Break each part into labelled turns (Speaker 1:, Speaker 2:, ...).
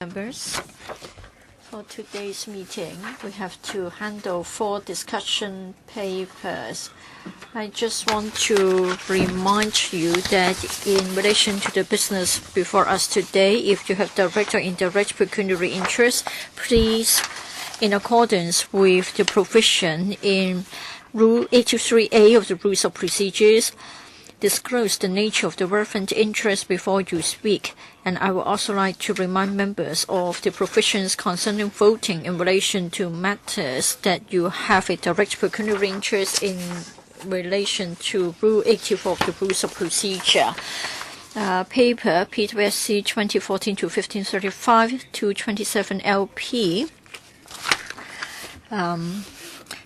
Speaker 1: Members, for today's meeting, we have to handle 4 discussion papers. I just want to remind you that in relation to the business before us today, if you have direct or indirect pecuniary interest, please, in accordance with the provision in Rule 83A of the Rules of Procedures, disclose the nature of the relevant interest before you speak. And I would also like to remind members of the provisions concerning voting in relation to matters that you have a direct pecuniary interest in relation to Rule 84 of the Rules of Procedure. Paper PWSC 2014-1535 to 27 LP.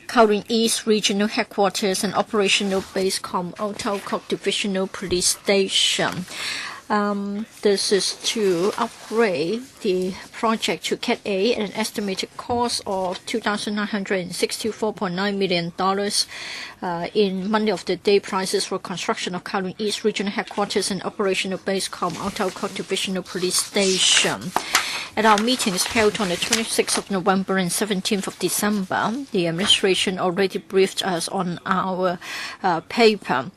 Speaker 1: Kowloon East Regional Headquarters and Operational Base-cum-Ngau Divisional Police Station. This is to upgrade the project to Cat A at an estimated cost of $2,964.9 million in money of the day prices for construction of Kowloon East Regional Headquarters and Operational Base-cum-Ngau Divisional Police Station. At our meetings held on the 26th of November and 17th of December, the administration already briefed us on our paper.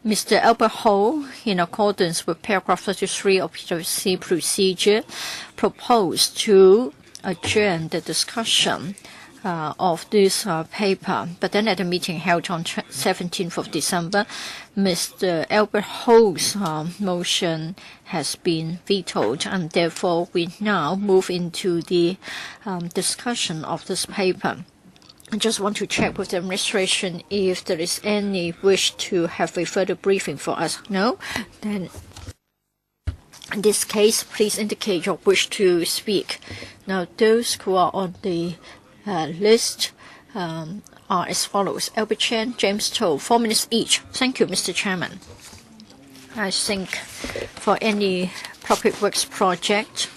Speaker 1: Mr. Albert Ho, in accordance with paragraph 33 of PWSC procedure, proposed to adjourn the discussion of this paper. But then at the meeting held on 17th of December, Mr. Albert Ho's motion has been vetoed, and therefore we now move into the discussion of this paper. I just want to check with the administration if there is any wish to have a further briefing for us. No? Then in this case, please indicate your wish to speak. Now, those who are on the list are as follows: Albert Chen, James Toh, 4 minutes each. Thank you, Mr. Chairman. I think for any public works project,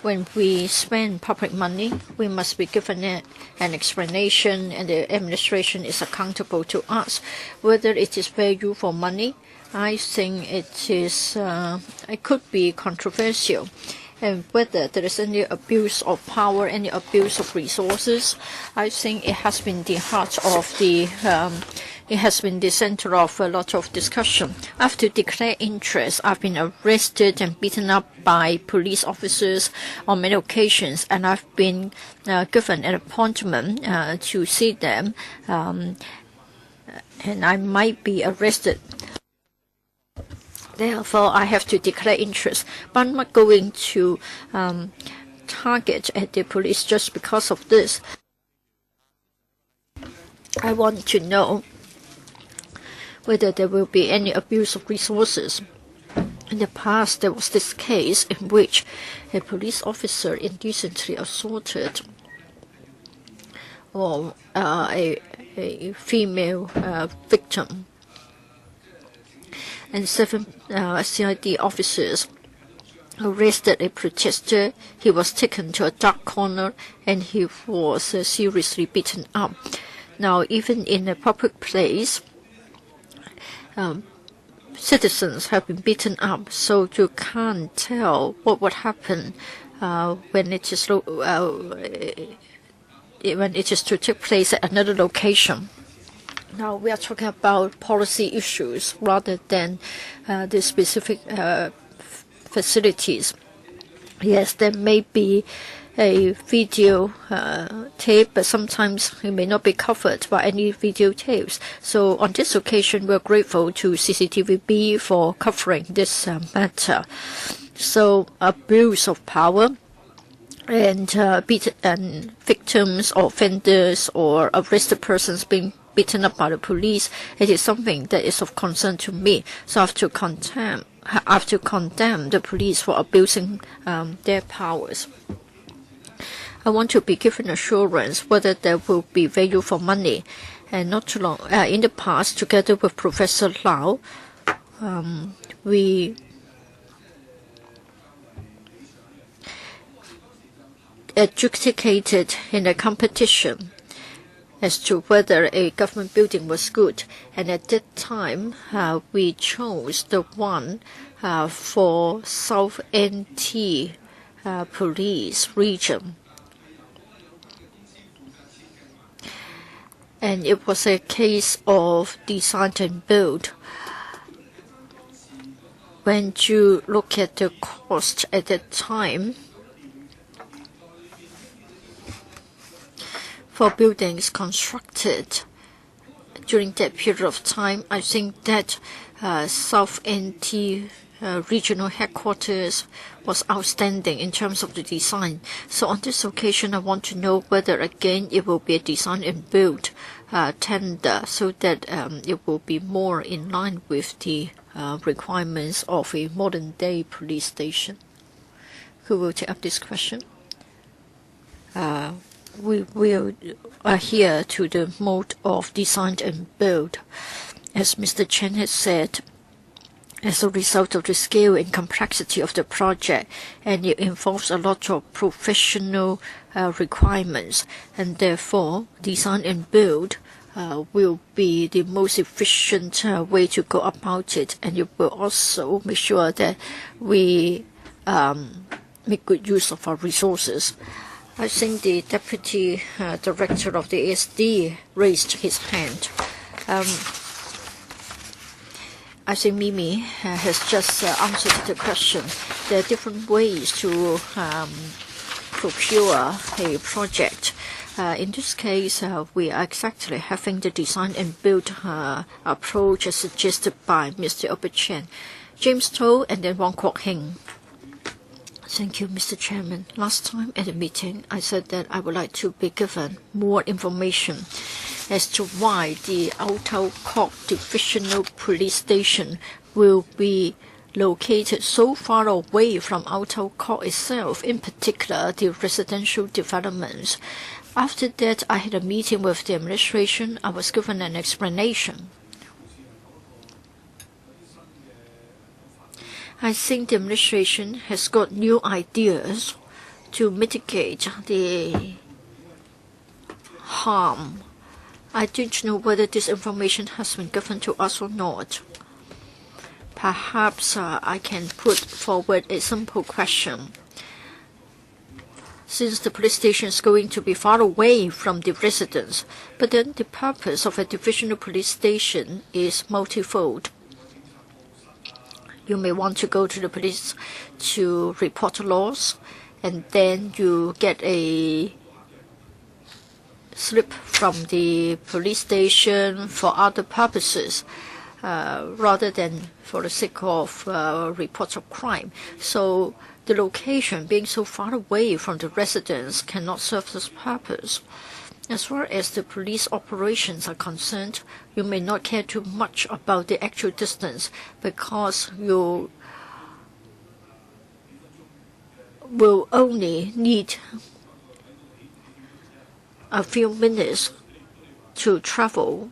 Speaker 1: when we spend public money, we must be given an explanation, and the administration is accountable to us. Whether it is value for money, I think it could be controversial. And whether there is any abuse of power, any abuse of resources, I think it has been the heart of the it has been the center of a lot of discussion. After declared interest, I've been arrested and beaten up by police officers on many occasions, and I've been given an appointment to see them, and I might be arrested. Therefore, I have to declare interest, but I'm not going to target at the police just because of this. I want to know whether there will be any abuse of resources. In the past, there was this case in which a police officer indecently assaulted a female victim, and 7 CID officers arrested a protester. He was taken to a dark corner and he was seriously beaten up. Now, even in a public place, citizens have been beaten up, so you can't tell what would happen when it is to take place at another location. Now we are talking about policy issues rather than the specific facilities. Yes, there may be a video tape, but sometimes it may not be covered by any videotapes. So on this occasion, we're grateful to CCTVB for covering this matter. So abuse of power and victims or offenders or arrested persons being beaten up by the police, it is something that is of concern to me. So I have to condemn the police for abusing their powers. I want to be given assurance whether there will be value for money. And not too long in the past, together with Professor Lau, we adjudicated in a competition as to whether a government building was good. And at that time, we chose the one for South NT police region. And it was a case of design and build. When you look at the cost at that time for buildings constructed during that period of time, I think that South NT regional headquarters was outstanding in terms of the design. So on this occasion, I want to know whether again it will be a design and build tender, so that it will be more in line with the requirements of a modern-day police station. Who will take up this question? We will adhere to the mode of design and build. As Mr. Chen has said, as a result of the scale and complexity of the project, and it involves a lot of professional requirements, and therefore design and build will be the most efficient way to go about it, and it will also make sure that we make good use of our resources. I think the Deputy Director of the ASD raised his hand. I think Mimi has just answered the question. There are different ways to procure a project. In this case, we are exactly having the design and build approach as suggested by Mr. Albert Chen. James Toh and then Wong Kwok Hing. Thank you, Mr. Chairman. Last time at the meeting, I said that I would like to be given more information as to why the Outer Kok Divisional Police Station will be located so far away from Outer Kok itself, in particular the residential developments. After that, I had a meeting with the administration. I was given an explanation. I think the administration has got new ideas to mitigate the harm. I don't know whether this information has been given to us or not. Perhaps I can put forward a simple question. Since the police station is going to be far away from the residents, but then the purpose of a divisional police station is multifold. You may want to go to the police to report loss, and then you get a slip from the police station for other purposes, rather than for the sake of reports of crime. So the location being so far away from the residents cannot serve this purpose. As far as the police operations are concerned, you may not care too much about the actual distance, because you will only need a few minutes to travel.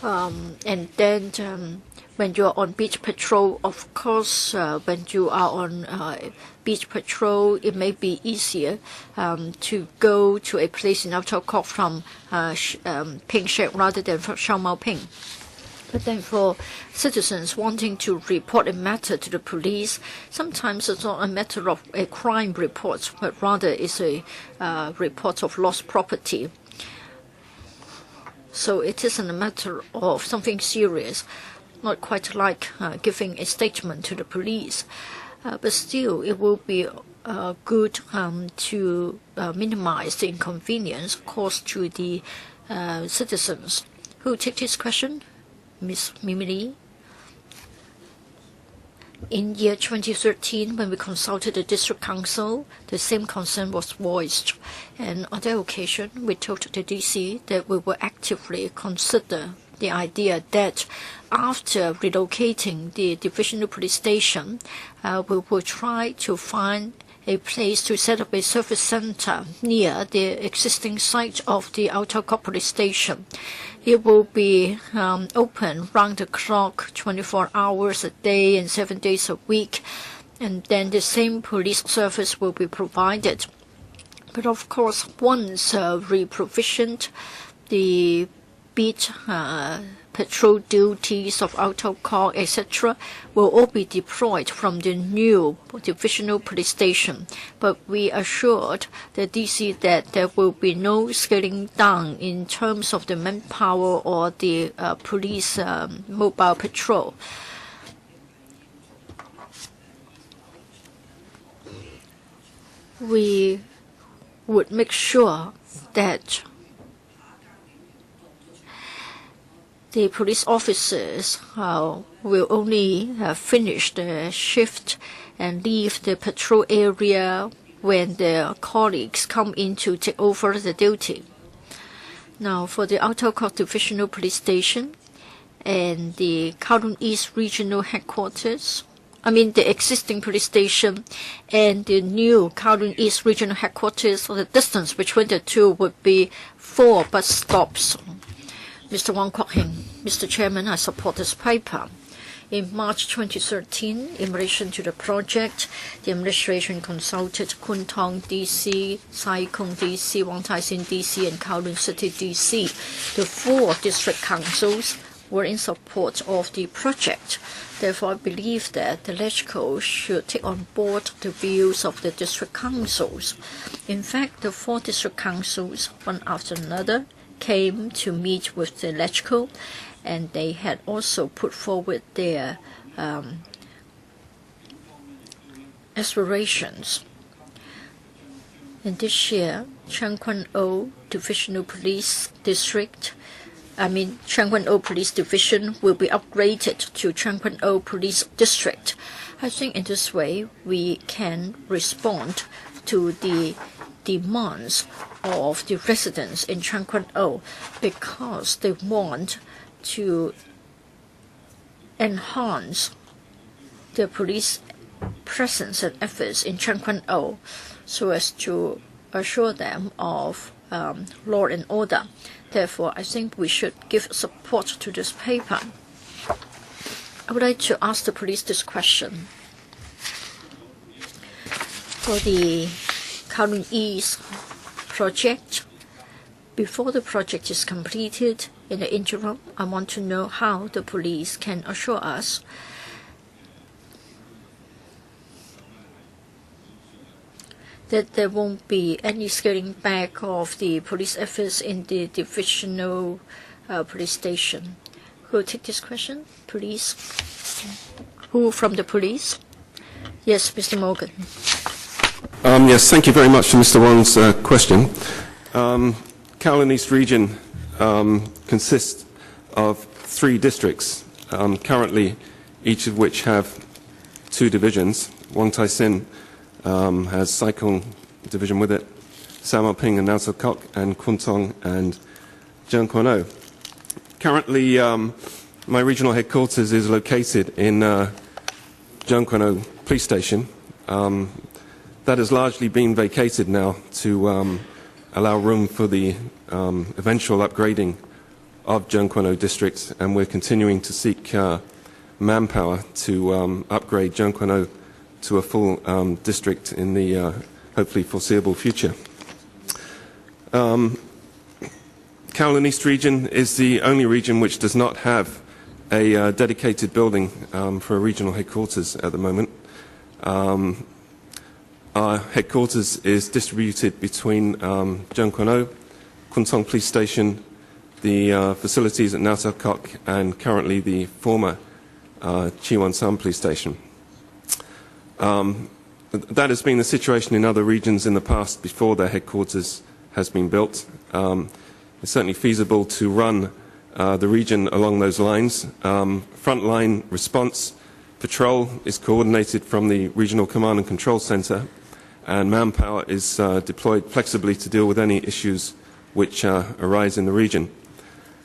Speaker 1: And then when you are on beach patrol, of course, when you are on beach patrol, it may be easier to go to a place in Outer Kok from Ping Shek rather than from Shao Mao Ping. But then for citizens wanting to report a matter to the police, sometimes it's not a matter of a crime report, but rather it's a report of lost property. So it isn't a matter of something serious, not quite like giving a statement to the police. But still, it will be good to minimize the inconvenience caused to the citizens. Who will take this question? Ms. Mimi Lee. In year 2013, when we consulted the District Council, the same concern was voiced. And on that occasion, we told the DC that we will actively consider the idea that after relocating the Divisional Police Station, we will try to find a place to set up a service center near the existing site of the Outer Kok Police Station. It will be open round the clock, 24 hours a day and 7 days a week, and then the same police service will be provided. But of course, once re-provisioned, the beat patrol duties of outer court, etc., will all be deployed from the new Divisional Police Station. But we assured the DC that there will be no scaling down in terms of the manpower or the police mobile patrol. We would make sure that the police officers will only finish the shift and leave the patrol area when their colleagues come in to take over the duty. Now, for the Outer Court Divisional Police Station and the Kowloon East Regional Headquarters, the existing police station and the new Kowloon East Regional Headquarters, so the distance between the two would be 4 bus stops. Mr. Wong Kwok Hing, Mr. Chairman, I support this paper. In March 2013, in relation to the project, the administration consulted Kwun Tong DC, Sai Kung DC, Wong Tai Sin DC, and Kowloon City DC. The 4 district councils were in support of the project. Therefore, I believe that the LegCo should take on board the views of the district councils. In fact, the 4 district councils, one after another, came to meet with the LegCo, and they had also put forward their aspirations. And this year, Chang-Kwon-O Divisional Police District, Chang-Kwon-O Police Division will be upgraded to Chang-Kwon-O Police District. I think in this way we can respond to the demands of the residents in Chang-Kwon-O because they want to enhance the police presence and efforts in Chang-Kwon-O so as to assure them of law and order. Therefore, I think we should give support to this paper. I would like to ask the police this question. For the Kowloon East project, before the project is completed, in the interim, I want to know how the police can assure us that there won't be any scaling back of the police efforts in the divisional police station. Who will take this question? Police? Who from the police? Yes, Mr. Morgan.
Speaker 2: Yes, thank you very much for Mr. Wong's question. Kowloon East Region consists of 3 districts, currently each of which have 2 divisions. Wong Tai Sin has Sai Kung division with it, Sao Ma Ping and Nau Sa Kok, and Kwun Tong and Chang-Kwon-O. Currently, my regional headquarters is located in Chang-Kwon-O Police Station. That has largely been vacated now to allow room for the eventual upgrading of Chang-Kwon-O district, and we're continuing to seek manpower to upgrade Chang-Kwon-O to a full district in the hopefully foreseeable future. Kowloon East region is the only region which does not have a dedicated building for a regional headquarters at the moment. Our headquarters is distributed between Chang-Kwon-O, Kwun Tong Police Station, the facilities at Nau Sa Kok, and currently the former Chi Won Sam Police Station. That has been the situation in other regions in the past before their headquarters has been built. It's certainly feasible to run the region along those lines. Frontline response patrol is coordinated from the Regional Command and Control Center, and manpower is deployed flexibly to deal with any issues which arise in the region.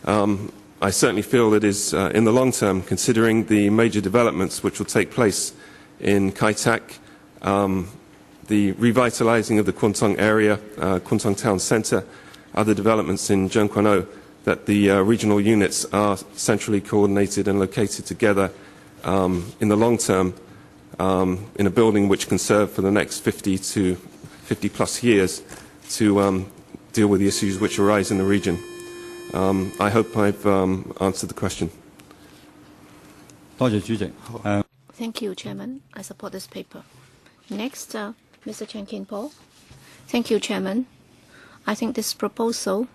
Speaker 2: I certainly feel it is, in the long term, considering the major developments which will take place in Kai Tak, the revitalizing of the Kwun Tong area, Kwun Tong Town Center, other developments in Chang-Kwon-O, that the regional units are centrally coordinated and located together in the long term in a building which can serve for the next 50 to 50 plus years to deal with the issues which arise in the region. I hope I've answered the question.
Speaker 1: Thank you, Chairman. I support this paper. Next, Mr. Chan Kin Paul. Thank you, Chairman. I think this proposal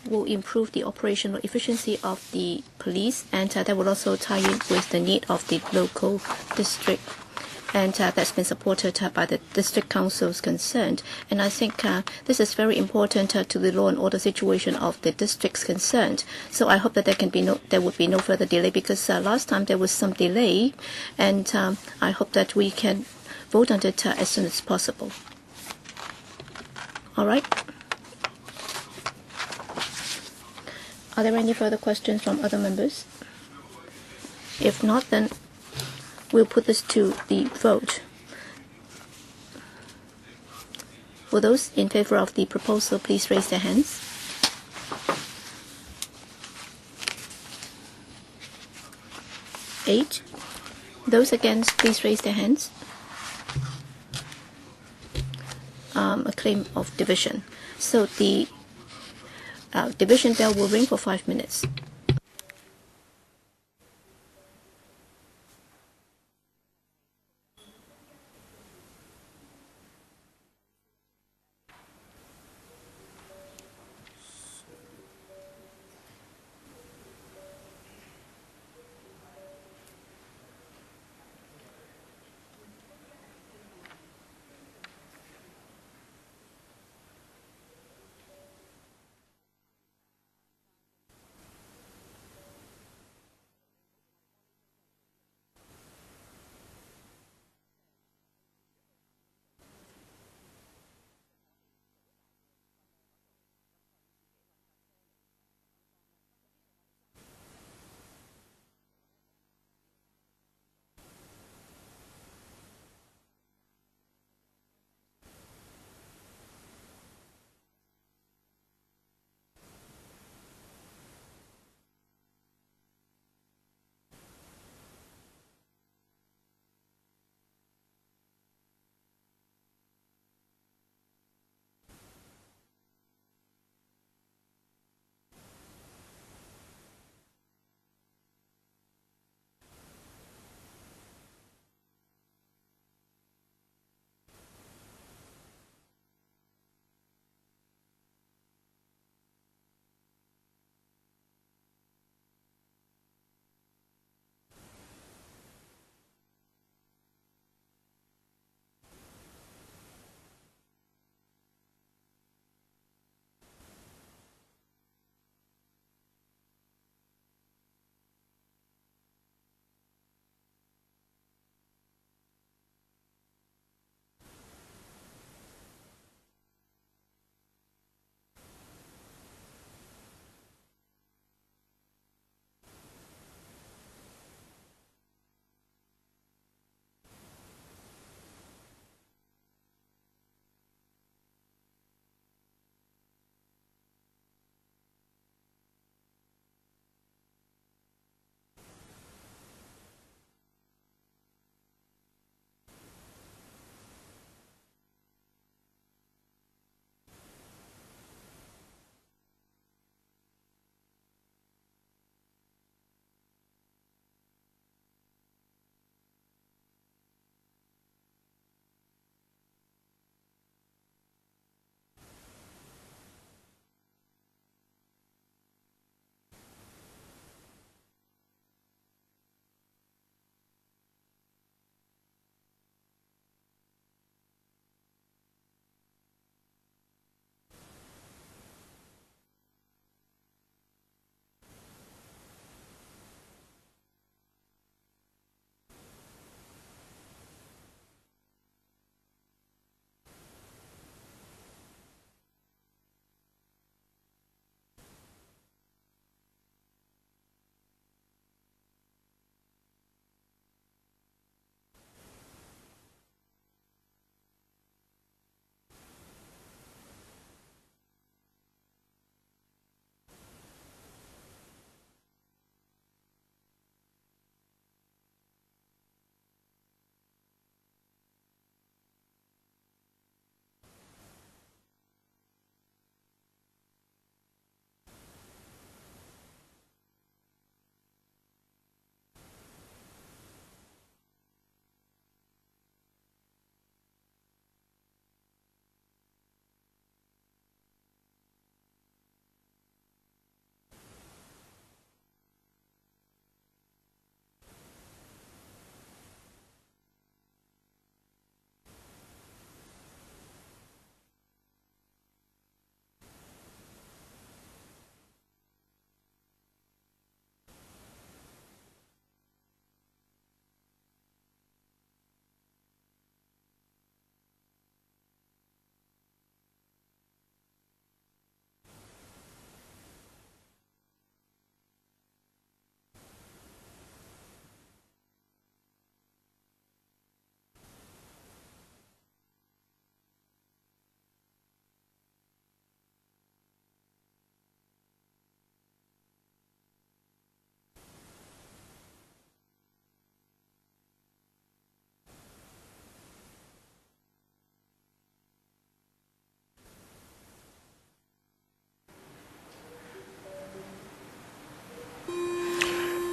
Speaker 1: will improve the operational efficiency of the police, and that will also tie in with the need of the local district. And that's been supported by the district councils concerned. And I think this is very important to the law and order situation of the districts concerned. So I hope that there would be no further delay, because last time there was some delay, and I hope that we can vote on it as soon as possible. All right. Are there any further questions from other members? If not, then we'll put this to the vote. For those in favor of the proposal, please raise their hands. Eight. Those against, please raise their hands. A claim of division. So the division bell will ring for 5 minutes.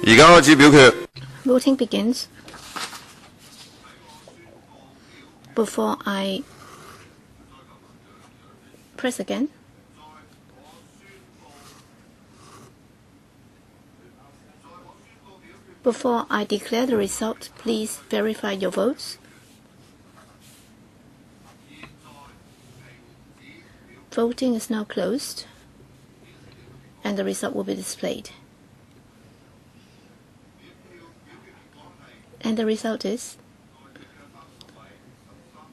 Speaker 3: 而家開始表決。
Speaker 1: Voting begins. Before I press again, before I declare the result, please verify your votes. Voting is now closed, and the result will be displayed. And the result is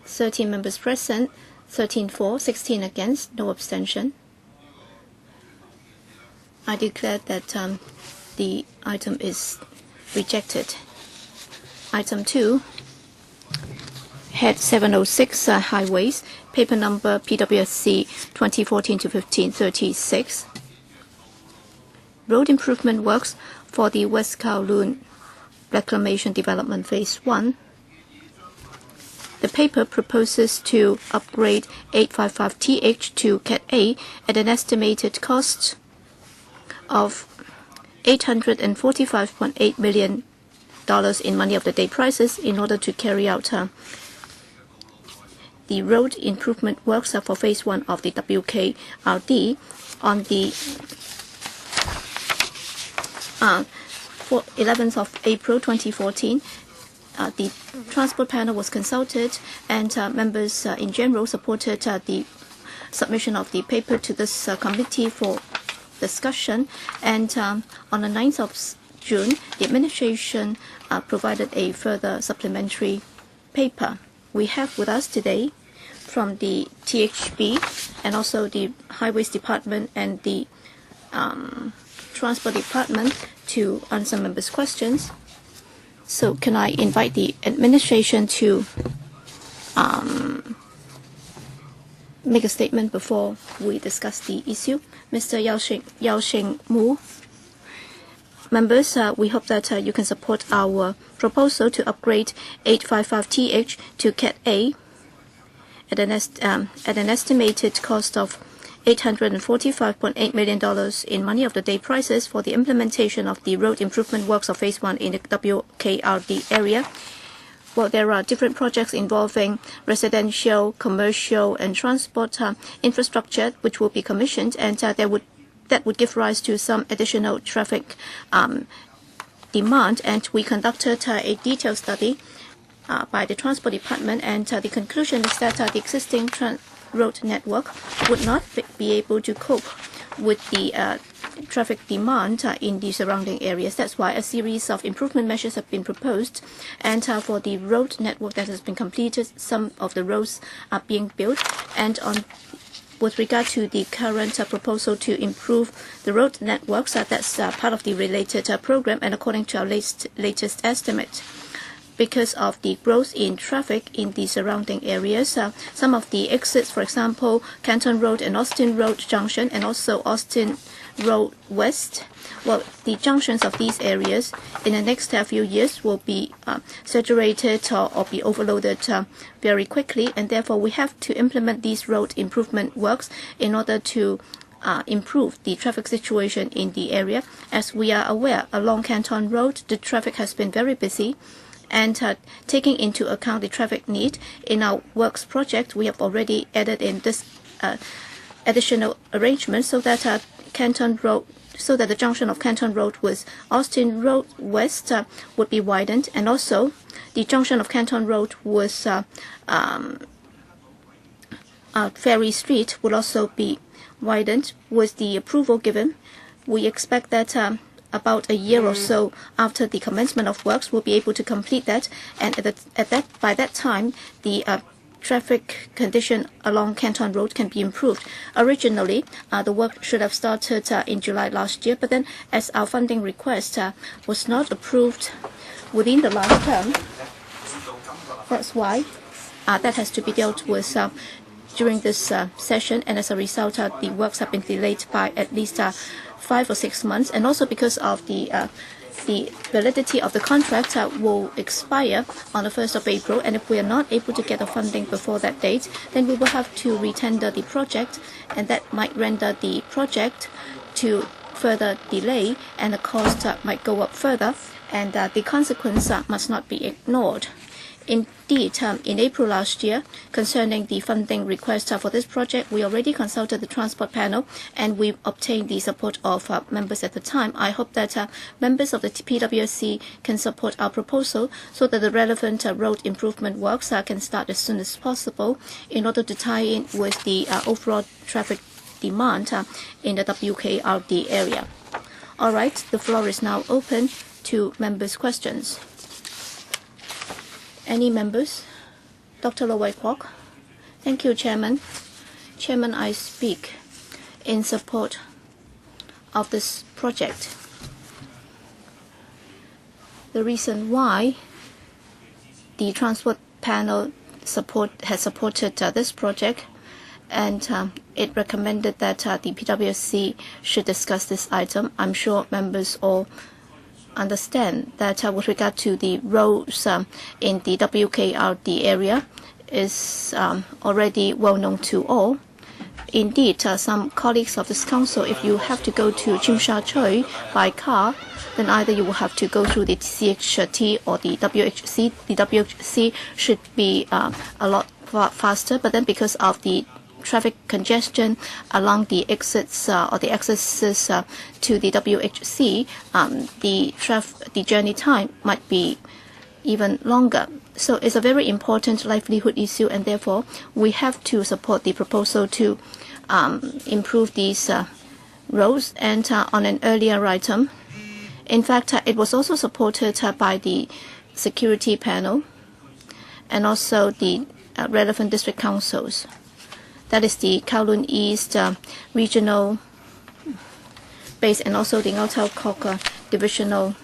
Speaker 1: 13 members present, 13 for, 16 against, no abstention. I declare that the item is rejected. Item 2, Head 706 Highways, paper number PWSC 2014-1536. Road improvement works for the West Kowloon Reclamation Development Phase 1. The paper proposes to upgrade 855TH to Cat A at an estimated cost of $845.8 million in money of the day prices in order to carry out the road improvement works for Phase 1 of the WKRD on the 11th of April 2014. The transport panel was consulted, and members in general supported the submission of the paper to this committee for discussion. And on the 9th of June, the administration provided a further supplementary paper. We have with us today from the THB and also the Highways Department and the Transport Department to answer members' questions. So can I invite the administration to make a statement before we discuss the issue? Mr. Yao Sheng Mu. Members, we hope that you can support our proposal to upgrade 855TH to Cat A at an estimated cost of $845.8 million in money of the day prices for the implementation of the road improvement works of Phase 1 in the WKRD area. Well, there are different projects involving residential, commercial, and transport infrastructure which will be commissioned, and that would give rise to some additional traffic demand. And we conducted a detailed study by the Transport Department, and the conclusion is that the existing road network would not be able to cope with the traffic demand in the surrounding areas. That's why a series of improvement measures have been proposed. And for the road network that has been completed, some of the roads are being built. And with regard to the current proposal to improve the road networks, that's part of the related program, and according to our latest estimate, because of the growth in traffic in the surrounding areas, some of the exits, for example, Canton Road and Austin Road Junction, and also Austin Road West, well, the junctions of these areas in the next few years will be saturated or be overloaded very quickly, and therefore we have to implement these road improvement works in order to improve the traffic situation in the area. As we are aware, along Canton Road, the traffic has been very busy. And taking into account the traffic need in our works project, we have already added in this additional arrangement so that Canton Road, so that the junction of Canton Road with Austin Road West would be widened, and also the junction of Canton Road with Ferry Street would also be widened. With the approval given, we expect that about a year or so after the commencement of works, we'll be able to complete that, and by that time, the traffic condition along Canton Road can be improved. Originally, the work should have started in July last year, but then as our funding request was not approved within the last term, that's why that has to be dealt with during this session, and as a result, the works have been delayed by at least 5 or 6 months, and also because of the validity of the contract will expire on the 1st of April, and if we are not able to get the funding before that date, then we will have to retender the project, and that might render the project to
Speaker 3: further delay, and the cost might go up further, and the consequence must not be ignored. Indeed, in April last year, concerning the funding request for this project, we already consulted the transport panel, and we obtained the support of members at the time. I hope that members of the PWSC can support our proposal so that the relevant road improvement works can start as soon as possible in order to tie in with the overall traffic demand in the WKRD area. All right, the floor is now open to members' questions. Any members? Dr. Lo Wai Kwok. Thank you, Chairman. Chairman, I speak in support of this project. The reason why the transport panel has supported this project, and it recommended that the PWSC should discuss this item. I'm sure members all understand that with regard to the roads in the WKRD area is already well known to all. Indeed, some colleagues of this council, if you have to go to Tsim Sha Tsui by car, then either you will have to go through the CHT or the WHC. The WHC should be a lot faster, but then because of the traffic congestion along the exits or the accesses to the WHC, the journey time might be even longer. So it's a very important livelihood issue, and therefore we have to support the proposal to improve these roads. And on an earlier item, in fact, it was also supported by the security panel and also the relevant district councils. That is the Kowloon East Regional Base and also the Ngau Kok Divisional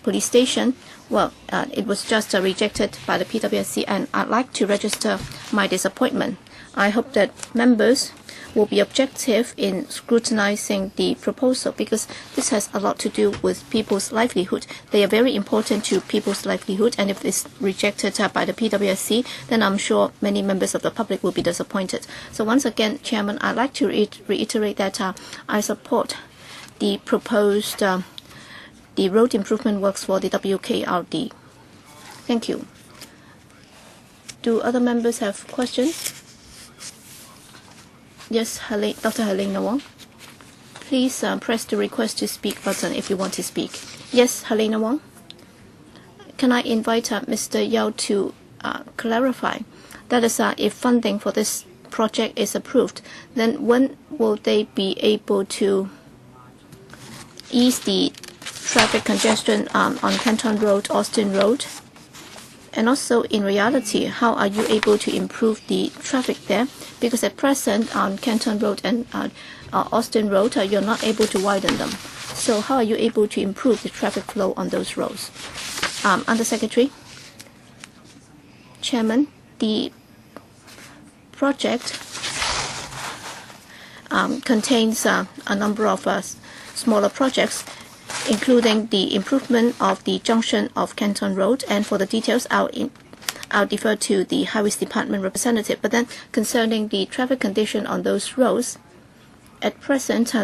Speaker 3: Police Station. Well, it was just rejected by the PWSC, and I'd like to register my disappointment. I hope that members will be objective in scrutinizing the proposal, because this has a lot to do with people's livelihood. They are very important to people's livelihood, and if it's rejected by the PWSC, then I'm sure many members of the public will be disappointed. So once again, Chairman, I'd like to reiterate that I support the proposed the road improvement works for the WKRD. Thank you. Do other members have questions? Yes, Dr. Helena Wong. Please press the request to speak button if you want to speak. Yes, Helena Wong. Can I invite Mr. Yao to clarify? That is, if funding for this project is approved, then when will they be able to ease the traffic congestion on Canton Road, Austin Road? And also, in reality, how are you able to improve the traffic there? Because at present, on Canton Road and Austin Road, you're not able to widen them. So how are you able to improve the traffic flow on those roads? Undersecretary, Chairman, the project contains a number of smaller projects, including the improvement of the junction of Canton Road. And for the details, I'll defer to the Highways Department representative. But then concerning the traffic condition on those roads, at present,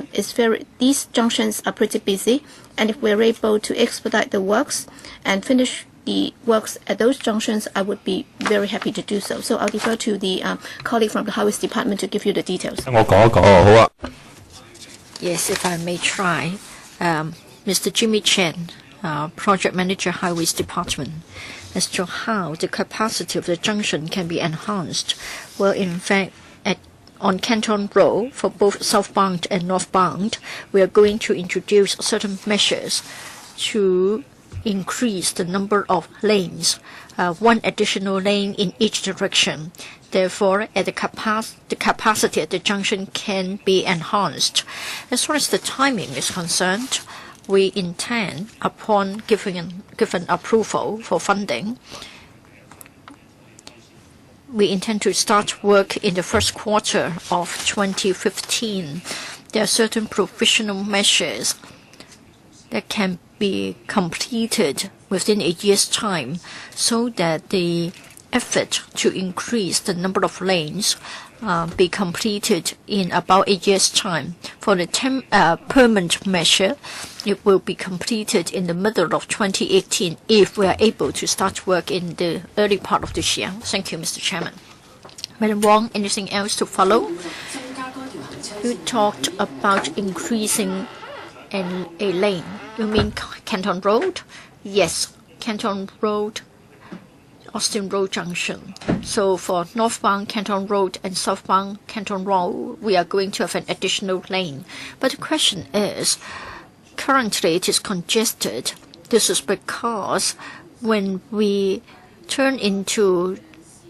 Speaker 3: these junctions are pretty busy. And if we're able to expedite the works and finish the works at those junctions, I would be very happy to do so. So I'll defer to the colleague from the Highways Department to give you the details.
Speaker 1: Yes, if I may try. Mr. Jimmy Chen, Project Manager, Highways Department, as to how the capacity of the junction can be enhanced. Well, in fact, on Canton Road, for both southbound and northbound, we are going to introduce certain measures to increase the number of lanes, one additional lane in each direction. Therefore, the capacity at the junction can be enhanced. As far as the timing is concerned, we intend, upon given approval for funding, we intend to start work in the first quarter of 2015. There are certain provisional measures that can be completed within a year's time, so that the effort to increase the number of lanes be completed in about a year's time. For the permanent measure, it will be completed in the middle of 2018 if we are able to start work in the early part of this year. Thank you, Mr. Chairman. Madam Wong, anything else to follow? You talked about increasing a lane. You mean Canton Road? Yes, Canton Road, Austin Road Junction. So for northbound Canton Road and southbound Canton Road, we are going to have an additional lane. But the question is, currently it is congested. This is because when we turn into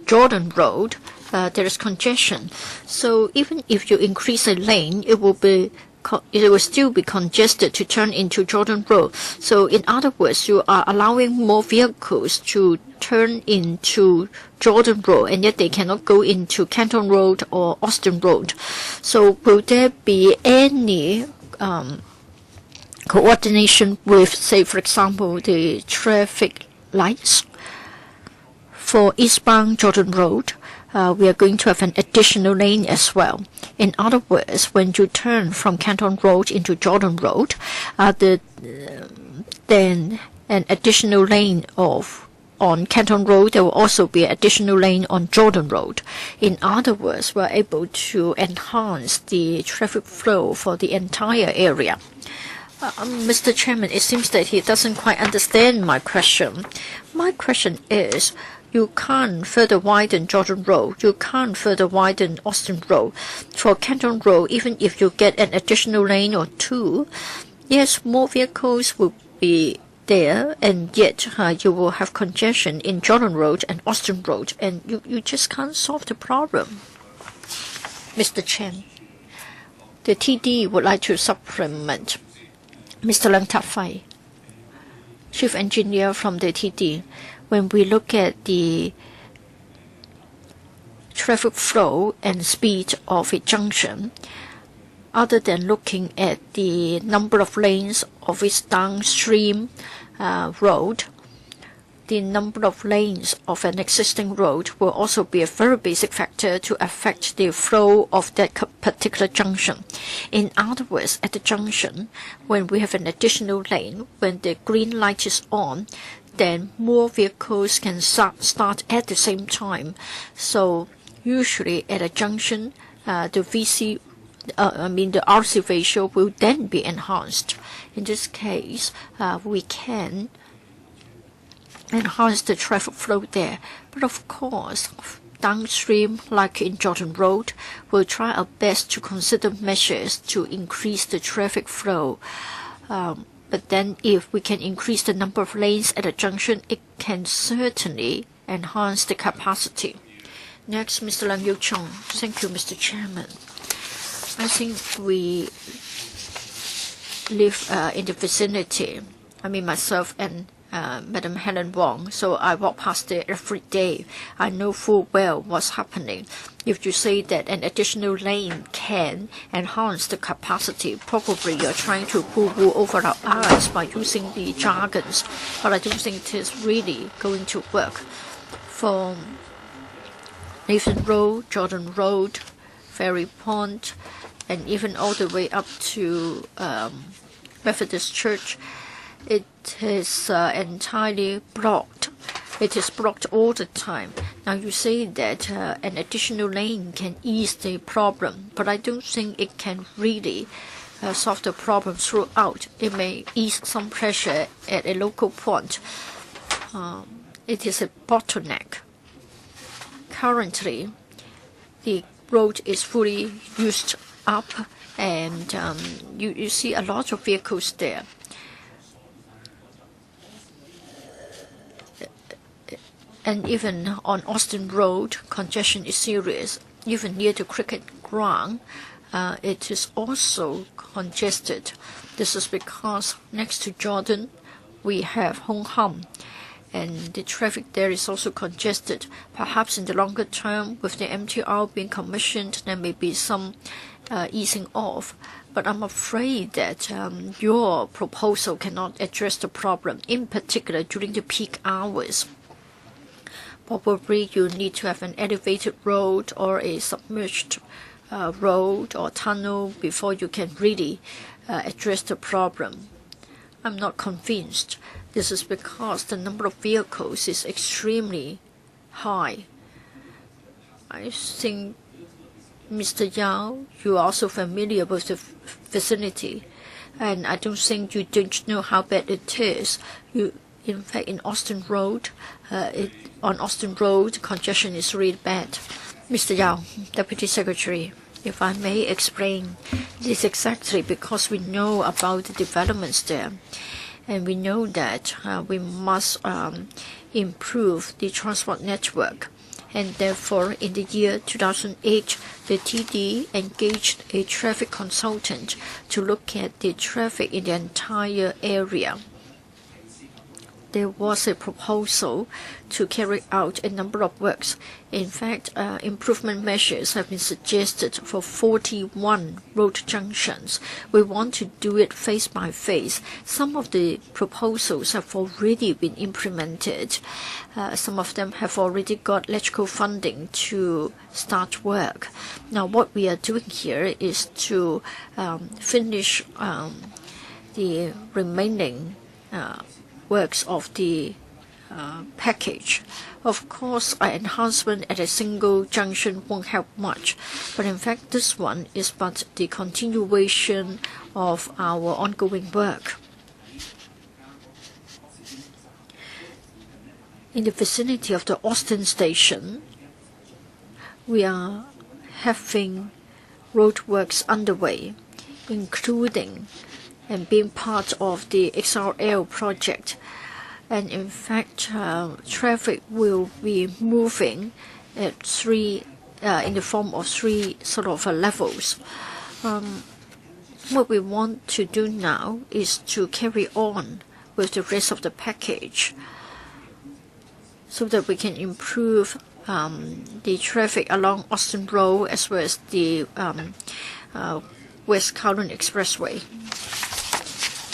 Speaker 1: Jordan Road, there is congestion. So even if you increase a lane, it will still be congested to turn into Jordan Road. So in other words, you are allowing more vehicles to turn into Jordan Road, and yet they cannot go into Canton Road or Austin Road. So will there be any coordination with, say, for example, the traffic lights? For eastbound Jordan Road, we are going to have an additional lane as well. In other words, when you turn from Canton Road into Jordan Road, then an additional lane on Canton Road, there will also be an additional lane on Jordan Road. In other words, we are able to enhance the traffic flow for the entire area. Mr. Chairman, it seems that he doesn't quite understand my question. My question is, you can't further widen Jordan Road. You can't further widen Austin Road. For Canton Road, even if you get an additional lane or two, yes, more vehicles will be there, and yet you will have congestion in Jordan Road and Austin Road, and you just can't solve the problem. Mr. Chen, the TD would like to supplement. Mr. Leung Tak-fai, Chief Engineer from the TD. When we look at the traffic flow and speed of a junction, other than looking at the number of lanes of its downstream road, the number of lanes of an existing road will also be a very basic factor to affect the flow of that particular junction. In other words, at the junction, when we have an additional lane, when the green light is on, then more vehicles can start at the same time. So usually at a junction, the RC ratio will then be enhanced. In this case, we can enhance the traffic flow there. But of course, downstream, like in Jordan Road, we'll try our best to consider measures to increase the traffic flow. But then if we can increase the number of lanes at a junction, it can certainly enhance the capacity. Next, Mr. Lam Yu-chung. Thank you, Mr. Chairman. I think we live in the vicinity. I mean, myself and Madam Helen Wong, so I walk past there every day. I know full well what's happening. If you say that an additional lane can enhance the capacity, probably you're trying to pull wool over our eyes by using the jargons, but I don't think it is really going to work. For Nathan Road, Jordan Road, Ferry Pond, and even all the way up to Methodist Church, it is entirely blocked. It is blocked all the time. Now you say that an additional lane can ease the problem, but I don't think it can really solve the problem throughout. It may ease some pressure at a local point. It is a bottleneck. Currently, the road is fully used up, and you see a lot of vehicles there. And even on Austin Road, congestion is serious. Even near the cricket ground, it is also congested. This is because next to Jordan, we have Hong Kong, and the traffic there is also congested. Perhaps in the longer term, with the MTR being commissioned, there may be some easing off. But I'm afraid that your proposal cannot address the problem, in particular during the peak hours. probably you need to have an elevated road or a submerged road or tunnel before you can really address the problem. I'm not convinced. This is because the number of vehicles is extremely high. I think, Mr. Yao, you are also familiar with the vicinity, and I don't think you don't know how bad it is. In fact, in Austin Road, on Austin Road, congestion is really bad. Mr. Yao, Deputy Secretary, if I may explain this exactly, because we know about the developments there, and we know that we must improve the transport network. And therefore, in the year 2008, the TD engaged a traffic consultant to look at the traffic in the entire area. There was a proposal to carry out a number of works. In fact, improvement measures have been suggested for 41 road junctions. We want to do it phase by phase. Some of the proposals have already been implemented. Some of them have already got electrical funding to start work. Now, what we are doing here is to finish the remaining works of the package. Of course, an enhancement at a single junction won't help much, but in fact this one is but the continuation of our ongoing work. In the vicinity of the Austin station, we are having roadworks underway, including and being part of the XRL project. And in fact, traffic will be moving at in the form of three sort of levels. What we want to do now is to carry on with the rest of the package so that we can improve the traffic along Austin Road as well as the West Kowloon Expressway.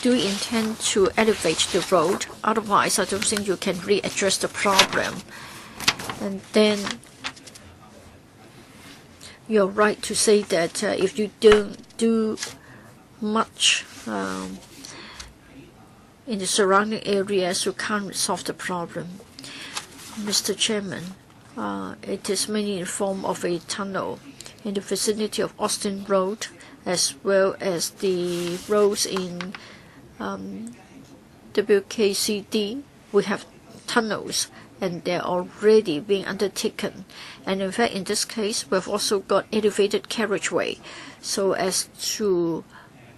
Speaker 1: Do you intend to elevate the road? Otherwise, I don't think you can readdress the problem. And then you're right to say that if you don't do much in the surrounding areas, you can't solve the problem. Mr. Chairman, it is mainly in the form of a tunnel in the vicinity of Austin Road, as well as the roads in WKCD. We have tunnels, and they're already being undertaken. And in fact, in this case, we've also got elevated carriageway, so as to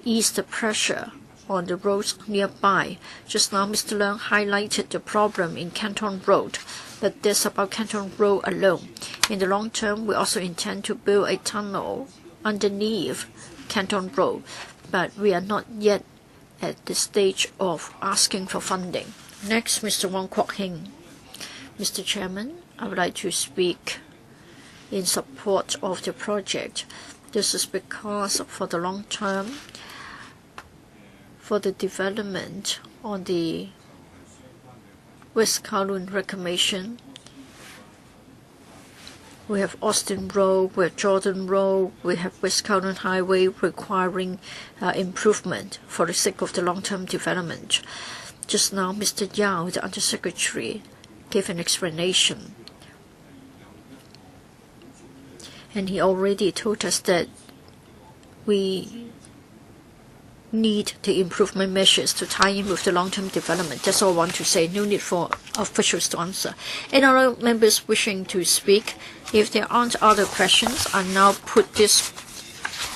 Speaker 1: ease the pressure on the roads nearby. Just now, Mr. Leung highlighted the problem in Canton Road, but that's about Canton Road alone. In the long term, we also intend to build a tunnel underneath Canton Road, but we are not yet at the stage of asking for funding. Next, Mr. Wong Kwok Hing. Mr. Chairman, I would like to speak in support of the project. This is because for the long term, for the development on the West Kowloon Reclamation, we have Austin Road, we have Jordan Road, we have West Kowloon Highway requiring improvement for the sake of the long-term development. Just now, Mr. Yao, the Undersecretary, gave an explanation. And he already told us that we need the improvement measures to tie in with the long-term development. That's all I want to say. No need for officials to answer. Any other members wishing to speak? If there aren't other questions, I now put this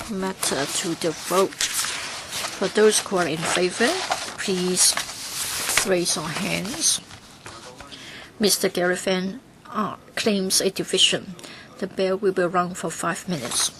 Speaker 1: matter to the vote. For those who are in favor, please raise your hands. Mr. Gary Fan claims a division. The bell will be rung for 5 minutes.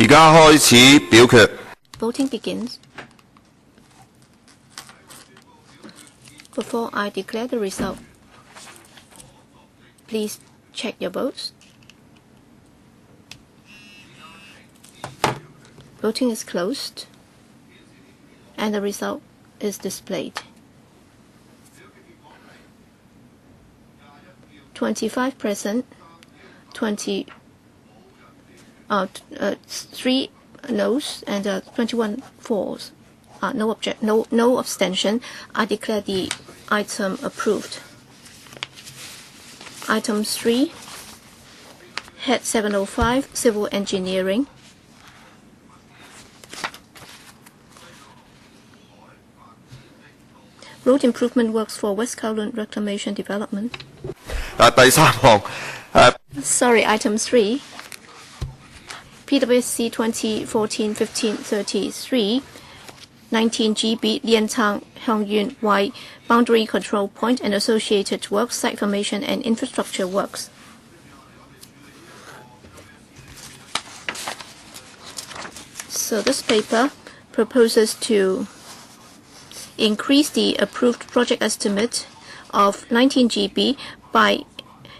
Speaker 4: 而家開始表決。
Speaker 3: Voting begins. Before I declare the result, please check your votes. Voting is closed, and the result is displayed. 25 present, 3 noes, and 21 false. No abstention. I declare the item approved. Item 3, Head 705, Civil Engineering. Road improvement works for West Kowloon Reclamation Development.
Speaker 4: 第三項
Speaker 3: Sorry, item 3, PWSC 2014-15-33, 19 GB Liantang Kowloon Y Boundary Control Point and associated works, site formation and infrastructure works. So this paper proposes to increase the approved project estimate of 19 GB by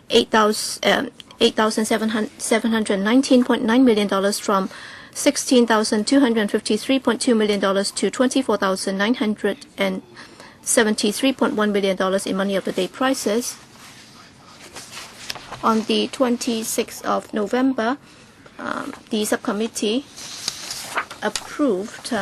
Speaker 3: $8,719.9 million from $16,253.2 million to $24,973.1 million in money of the day prices. On the 26th of November, the subcommittee approved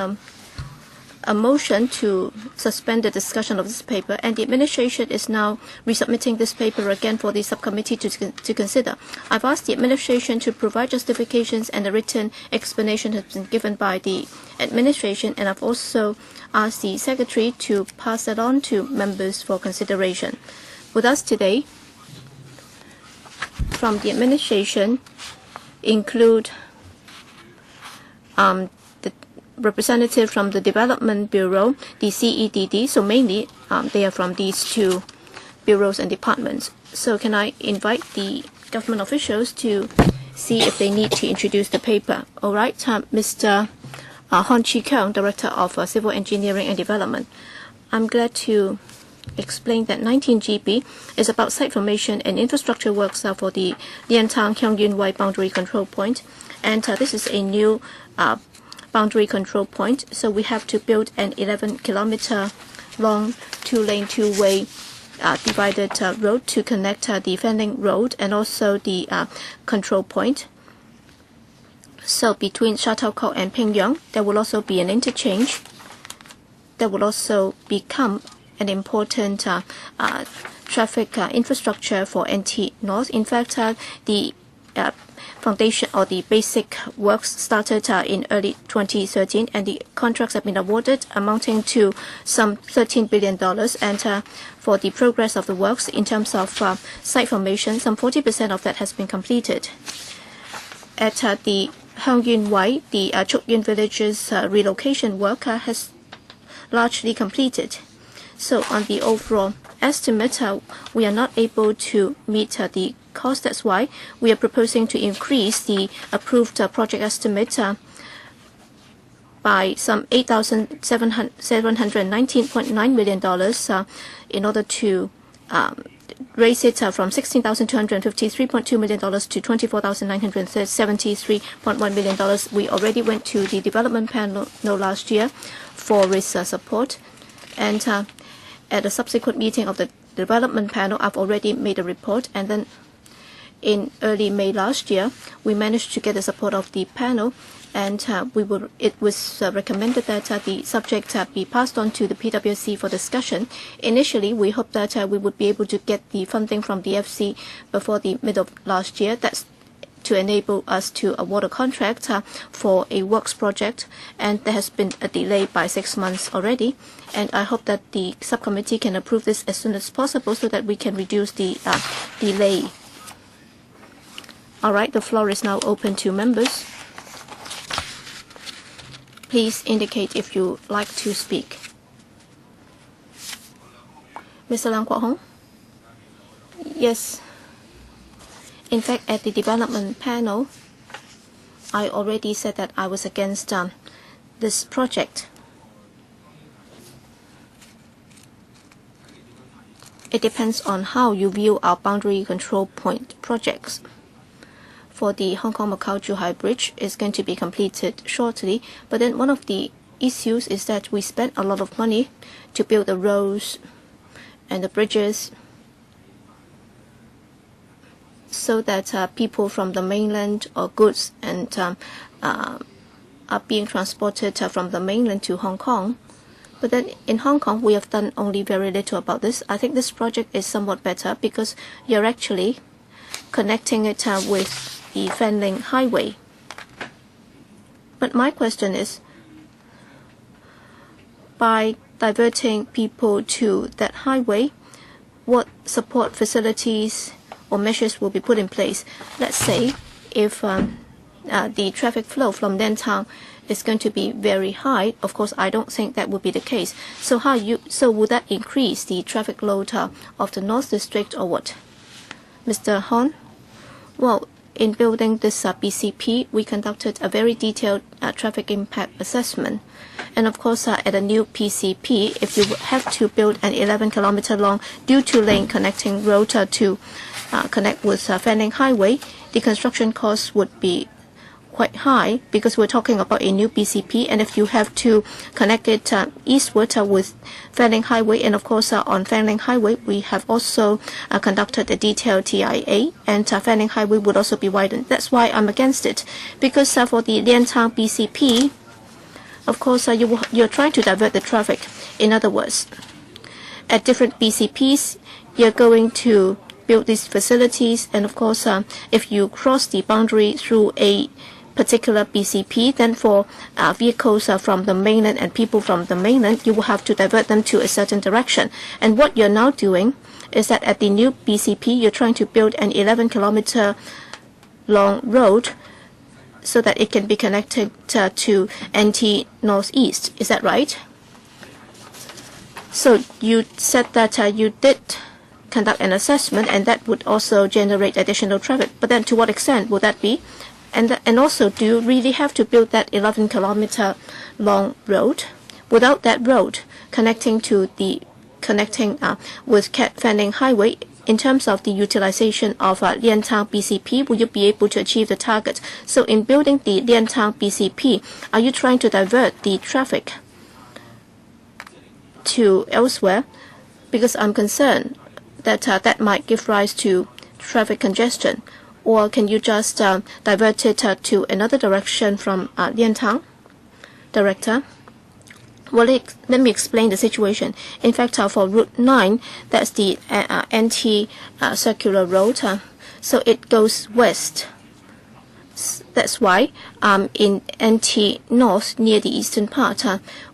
Speaker 3: a motion to suspend the discussion of this paper, and the administration is now resubmitting this paper again for the subcommittee to consider. I've asked the administration to provide justifications, and a written explanation has been given by the administration, and I've also asked the secretary to pass it on to members for consideration. With us today from the administration include the representative from the Development Bureau, the CEDD, so mainly they are from these two bureaus and departments. So can I invite the government officials to see if they need to introduce the paper? All right, Mr. Hon Chi Keung, Director of Civil Engineering and Development. I'm glad to explain that 19 GB is about site formation and infrastructure works for the Liantang Kowloon Y Boundary Control Point, and this is a new boundary control point, so we have to build an 11-kilometer long two-lane, two-way divided road to connect the Fanling Road and also the control point. So between Sha Tau Kok and Pingyang, there will also be an interchange. That will also become an important traffic infrastructure for NT North. In fact, the foundation or the basic works started in early 2013, and the contracts have been awarded amounting to some $13 billion. And for the progress of the works in terms of site formation, some 40% of that has been completed. At the Kowloon Y, the Chuk Yuen village's relocation work has largely completed. So on the overall estimate, we are not able to meet the cost. That's why we are proposing to increase the approved project estimate by some $8,719.9 million in order to raise it from $16,253.2 million to $24,973.1 million. We already went to the development panel last year for its support, and at a subsequent meeting of the development panel, I've already made a report, and then in early May last year, we managed to get the support of the panel, and it was recommended that the subject be passed on to the PWSC for discussion. Initially, we hoped that we would be able to get the funding from the FC before the middle of last year. That's to enable us to award a contract for a works project, and there has been a delay by 6 months already, and I hope that the subcommittee can approve this as soon as possible so that we can reduce the delay. All right, the floor is now open to members. Please indicate if you like to speak. Mr. Lang Kwok Hong? Yes. In fact, at the development panel, I already said that I was against this project. It depends on how you view our boundary control point projects. For the Hong Kong-Macau-Zhuhai Bridge is going to be completed shortly, but then one of the issues is that we spent a lot of money to build the roads and the bridges so that people from the mainland or goods and are being transported from the mainland to Hong Kong. But then in Hong Kong, we have done only very little about this. I think this project is somewhat better because you're actually connecting it with the Fanling Highway. But my question is, by diverting people to that highway, what support facilities or measures will be put in place? Let's say if the traffic flow from Lantau is going to be very high. Of course, I don't think that would be the case. So would that increase the traffic load of the North District or what? Mr. Hon? Well, in building this BCP, we conducted a very detailed traffic impact assessment. And of course, at a new PCP, if you have to build an 11-kilometer long due-to-lane connecting road to connect with Fanling Highway, the construction costs would be quite high because we're talking about a new BCP, and if you have to connect it eastward with Fanling Highway, and of course on Fanling Highway we have also conducted a detailed TIA, and Fanling Highway would also be widened. That's why I'm against it, because for the Lantau BCP, of course you're trying to divert the traffic. In other words, at different BCPs you're going to build these facilities, and of course if you cross the boundary through a particular BCP, then for vehicles from the mainland and people from the mainland, you will have to divert them to a certain direction. And what you're now doing is that at the new BCP, you're trying to build an 11-kilometer long road so that it can be connected to NT Northeast. Is that right? So you said that you did conduct an assessment, and that would also generate additional traffic. But then to what extent would that be? And also, do you really have to build that 11-kilometer long road? Without that road connecting with Fanling Highway, in terms of the utilization of Lantau BCP, will you be able to achieve the target? So in building the Lantau BCP, are you trying to divert the traffic to elsewhere? Because I'm concerned that that might give rise to traffic congestion. Or can you just divert it to another direction from Lantau? Director? Well, let me explain the situation. In fact, for Route 9, that's the NT circular road, so it goes west. That's why in NT North, near the eastern part,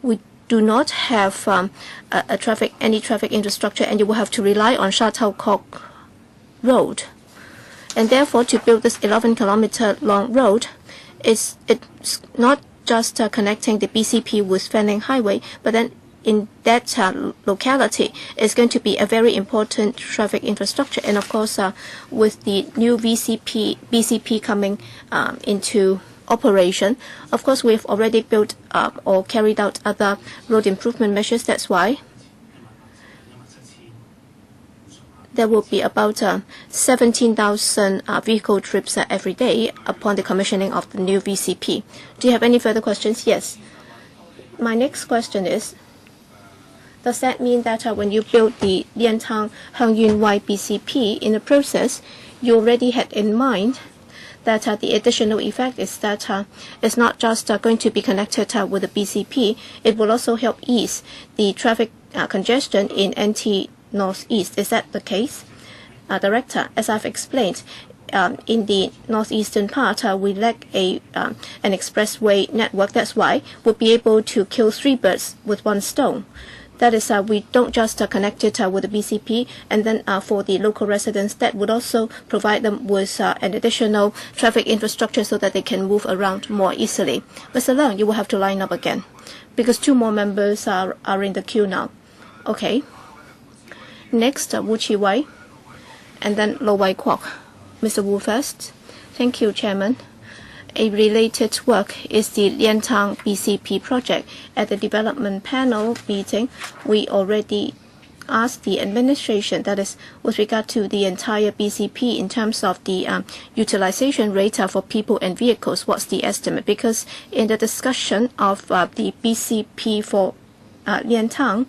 Speaker 3: we do not have any traffic infrastructure, and you will have to rely on Sha Tau Kok Road. And therefore, to build this 11-kilometer long road, it's not just connecting the BCP with Fanling Highway, but then in that locality is going to be a very important traffic infrastructure. And of course, with the new BCP coming into operation, of course, we've already built or carried out other road improvement measures. That's why there will be about 17,000 vehicle trips every day upon the commissioning of the new VCP. Do you have any further questions? Yes. My next question is, does that mean that when you build the Lantau Hung Yuen Wai BCP, in the process, you already had in mind that the additional effect is that it's not just going to be connected with the BCP, it will also help ease the traffic congestion in NT Northeast. Is that the case? Director, as I've explained, in the northeastern part, we lack an expressway network. That's why we'll be able to kill 3 birds with 1 stone. That is, we don't just connect it with the BCP, and then for the local residents, that would also provide them with an additional traffic infrastructure so that they can move around more easily. Mr. Leung, you will have to line up again, because 2 more members are in the queue now. Okay. Next, Wu Chi Wai, and then Lo Wai Kwok. Mr. Wu first. Thank you, Chairman. a related work is the Liantang BCP project. At the development panel meeting, we already asked the administration, that is with regard to the entire BCP in terms of the utilization rate for people and vehicles, what's the estimate? Because in the discussion of the BCP for Liantang,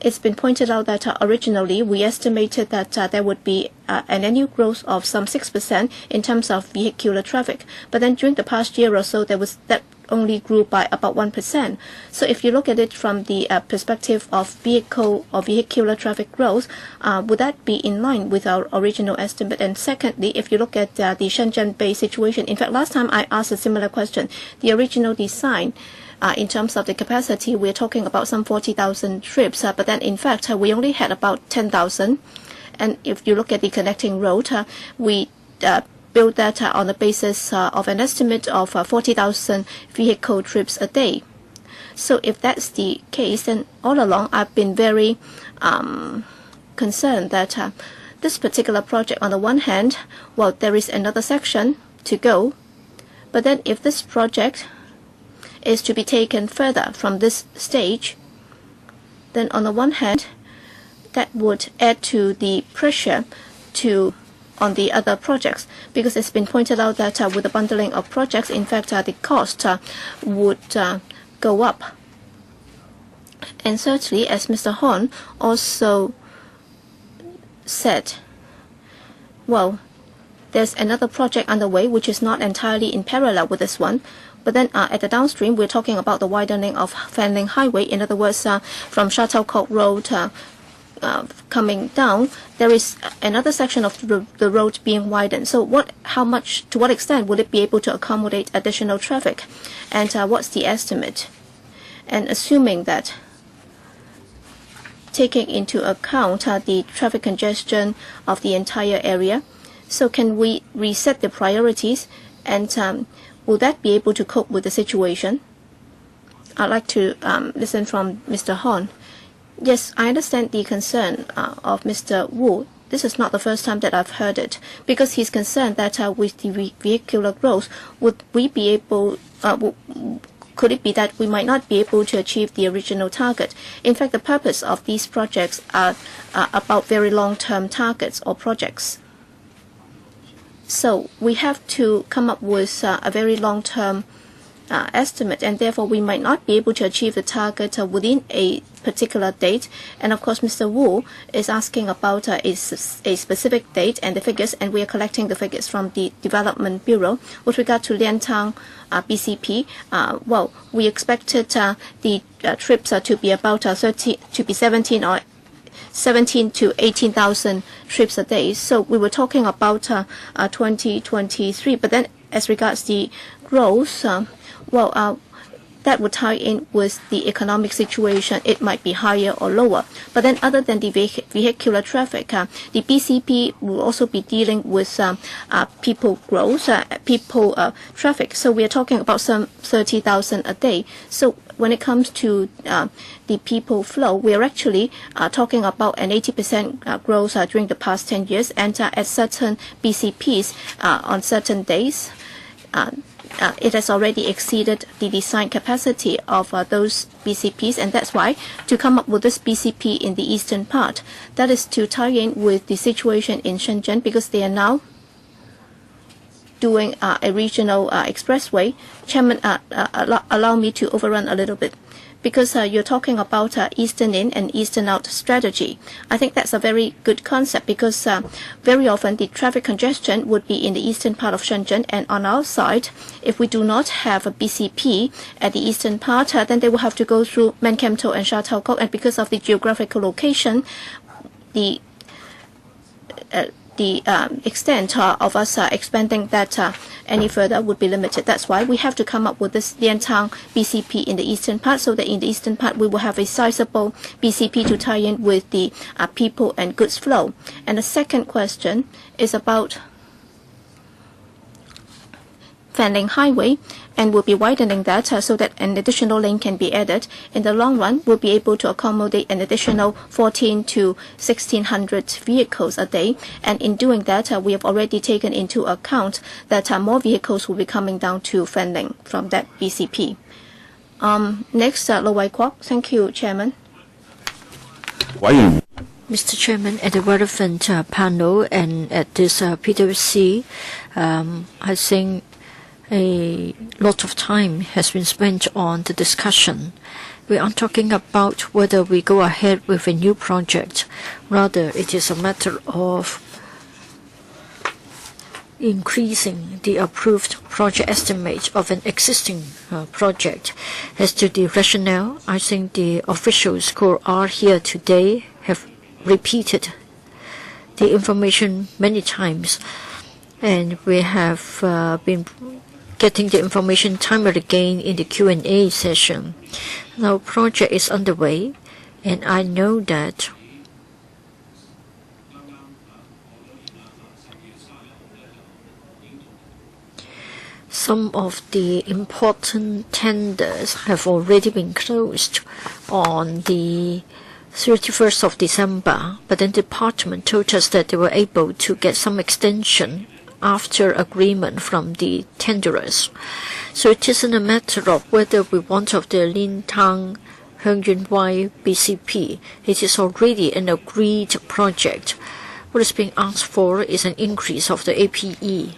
Speaker 3: it's been pointed out that originally we estimated that there would be an annual growth of some 6% in terms of vehicular traffic. But then during the past year or so, that only grew by about 1%. So if you look at it from the perspective of vehicle or vehicular traffic growth, would that be in line with our original estimate? And secondly, if you look at the Shenzhen-based situation, in fact, last time I asked a similar question. The original design, in terms of the capacity, we're talking about some 40,000 trips, but then in fact we only had about 10,000. And if you look at the connecting road, we built that on the basis of an estimate of 40,000 vehicle trips a day. So if that's the case, then all along I've been very concerned that this particular project, on the one hand, well, there is another section to go, but then if this project is to be taken further from this stage, then on the one hand, that would add to the pressure on the other projects, because it's been pointed out that with the bundling of projects, in fact, the cost would go up. And thirdly, as Mr. Horn also said, well, there's another project underway which is not entirely in parallel with this one. But then at the downstream, we're talking about the widening of Fanling Highway. In other words, from Shuttlecock Road coming down, there is another section of the road being widened. So to what extent would it be able to accommodate additional traffic? And what's the estimate? And assuming that, taking into account the traffic congestion of the entire area, so can we reset the priorities, and will that be able to cope with the situation? I'd like to listen from Mr. Horn. Yes, I understand the concern of Mr. Wu. This is not the first time that I've heard it, because he's concerned that with the vehicular growth, could it be that we might not be able to achieve the original target? In fact, the purpose of these projects are about very long-term targets or projects. So we have to come up with a very long-term estimate, and therefore we might not be able to achieve the target within a particular date. And of course, Mr. Wu is asking about a specific date and the figures, and we are collecting the figures from the Development Bureau. With regard to Liantang BCP, well, we expected the trips to be about 17 to 18,000 trips a day. So we were talking about 2023. But then as regards the growth, that would tie in with the economic situation. It might be higher or lower. But then other than the vehicular traffic, the BCP will also be dealing with people growth, traffic. So we are talking about some 30,000 a day. So when it comes to the people flow, we are actually talking about an 80% growth during the past 10 years. And at certain BCPs on certain days, it has already exceeded the design capacity of those BCPs, and that's why to come up with this BCP in the eastern part, that is to tie in with the situation in Shenzhen, because they are now doing a regional expressway. Chairman, allow me to overrun a little bit, because you're talking about Eastern in and Eastern out strategy. I think that's a very good concept, because very often the traffic congestion would be in the eastern part of Shenzhen, and on our side, if we do not have a BCP at the eastern part, then they will have to go through Mankamto and Shuttlecock, and because of the geographical location, the extent of us expanding that any further would be limited. That's why we have to come up with this Liantang BCP in the eastern part, so that in the eastern part we will have a sizable BCP to tie in with the people and goods flow. And the second question is about Fanling Highway, and will be widening that so that an additional lane can be added. In the long run, we'll be able to accommodate an additional 1,400 to 1,600 vehicles a day. And in doing that, we have already taken into account that more vehicles will be coming down to Fanling from that BCP. Next, Lo Wai Kwok. Thank you, Chairman.
Speaker 1: Mr. Chairman, at the relevant panel and at this PWSC, I think a lot of time has been spent on the discussion. We aren't talking about whether we go ahead with a new project. Rather, it is a matter of increasing the approved project estimate of an existing project. As to the rationale, I think the officials who are here today have repeated the information many times, and we have been getting the information time and again in the Q&A session. Now, project is underway, and I know that some of the important tenders have already been closed on the 31st of December, but then the department told us that they were able to get some extension after agreement from the tenderers. So it isn't a matter of whether we want of the Lin Tang Heng Yun Wai BCP. It is already an agreed project. What is being asked for is an increase of the APE.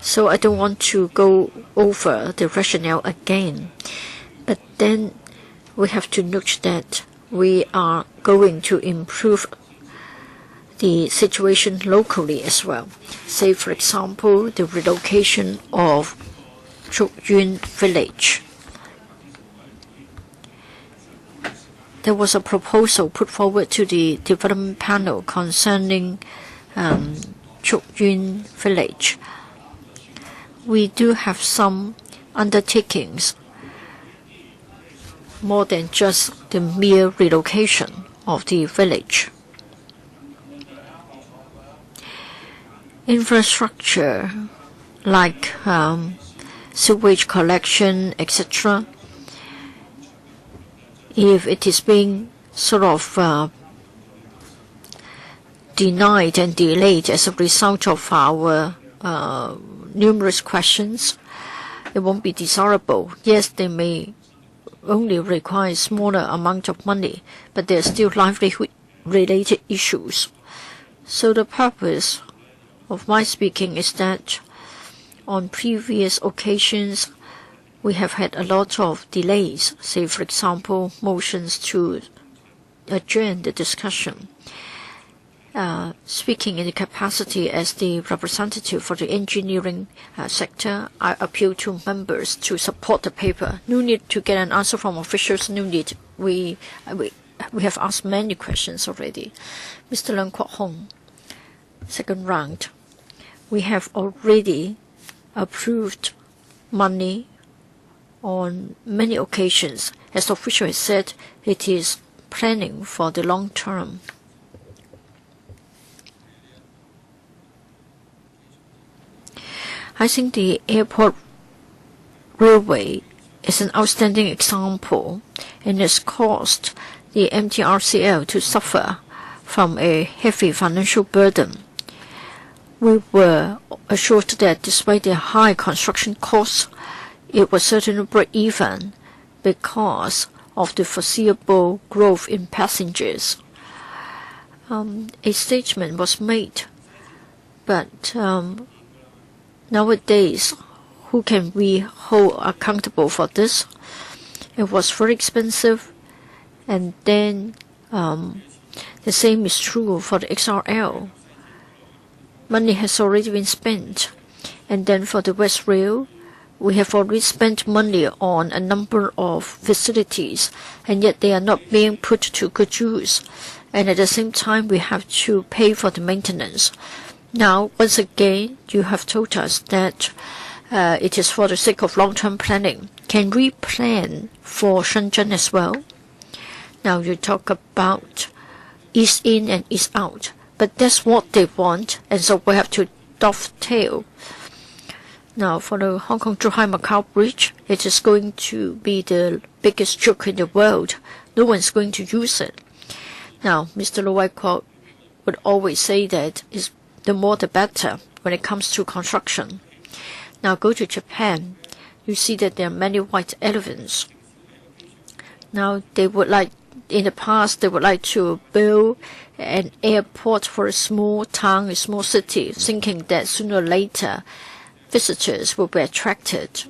Speaker 1: So I don't want to go over the rationale again. But then we have to note that we are going to improve the situation locally as well. Say, for example, the relocation of Chuk Yun village. There was a proposal put forward to the development panel concerning Chuk Yun village. We do have some undertakings more than just the mere relocation of the village. Infrastructure like sewage collection, etc. If it is being sort of denied and delayed as a result of our numerous questions, it won't be desirable. Yes, they may only require a smaller amount of money, but there are still livelihood-related issues. So the purpose of my speaking is that on previous occasions, we have had a lot of delays, say, for example, motions to adjourn the discussion. Speaking in the capacity as the representative for the engineering sector, I appeal to members to support the paper. No need to get an answer from officials. No need. We have asked many questions already. Mr. Leung Kwok Hong, second round. We have already approved money on many occasions. As the official has said, it is planning for the long term. I think the airport railway is an outstanding example and has caused the MTRCL to suffer from a heavy financial burden. We were assured that despite the high construction costs, it was certainly break even because of the foreseeable growth in passengers. A statement was made, but nowadays, who can we hold accountable for this? It was very expensive, and then the same is true for the XRL. Money has already been spent, and then for the West Rail, we have already spent money on a number of facilities, and yet they are not being put to good use. And at the same time, we have to pay for the maintenance. Now, once again, you have told us that it is for the sake of long-term planning. Can we plan for Shenzhen as well? Now, you talk about east in and east out, but that's what they want, and so we have to dovetail. Now, for the Hong Kong-Zhuhai-Macau Bridge, it is going to be the biggest joke in the world. No one's going to use it. Now, Mr. Lo Wai Kwok would always say that the more the better when it comes to construction. Now, go to Japan. You see that there are many white elephants. Now, in the past, they would like to build an airport for a small town, a small city, thinking that sooner or later, visitors will be attracted.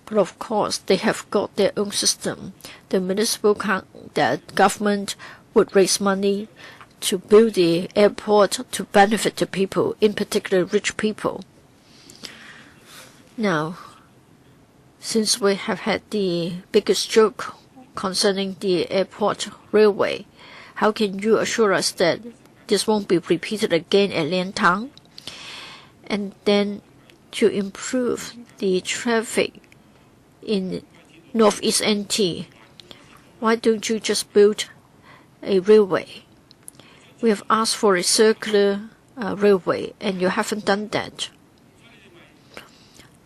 Speaker 1: But of course, they have got their own system. The government would raise money to build the airport to benefit the people, in particular rich people. Now, since we have had the biggest joke concerning the airport railway, how can you assure us that this won't be repeated again at Liantang? And then to improve the traffic in Northeast NT, why don't you just build a railway? We have asked for a circular railway, and you haven't done that.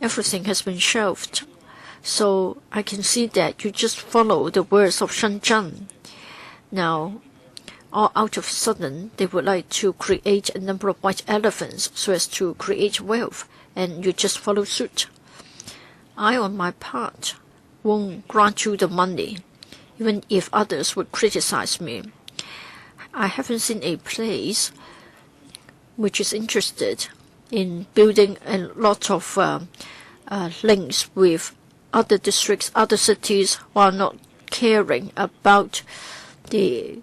Speaker 1: Everything has been shelved. So I can see that you just follow the words of Shenzhen. Now, all out of a sudden, they would like to create a number of white elephants so as to create wealth, and you just follow suit. I, on my part, won't grant you the money, even if others would criticize me. I haven't seen a place which is interested in building a lot of links with other districts, other cities, while not caring about the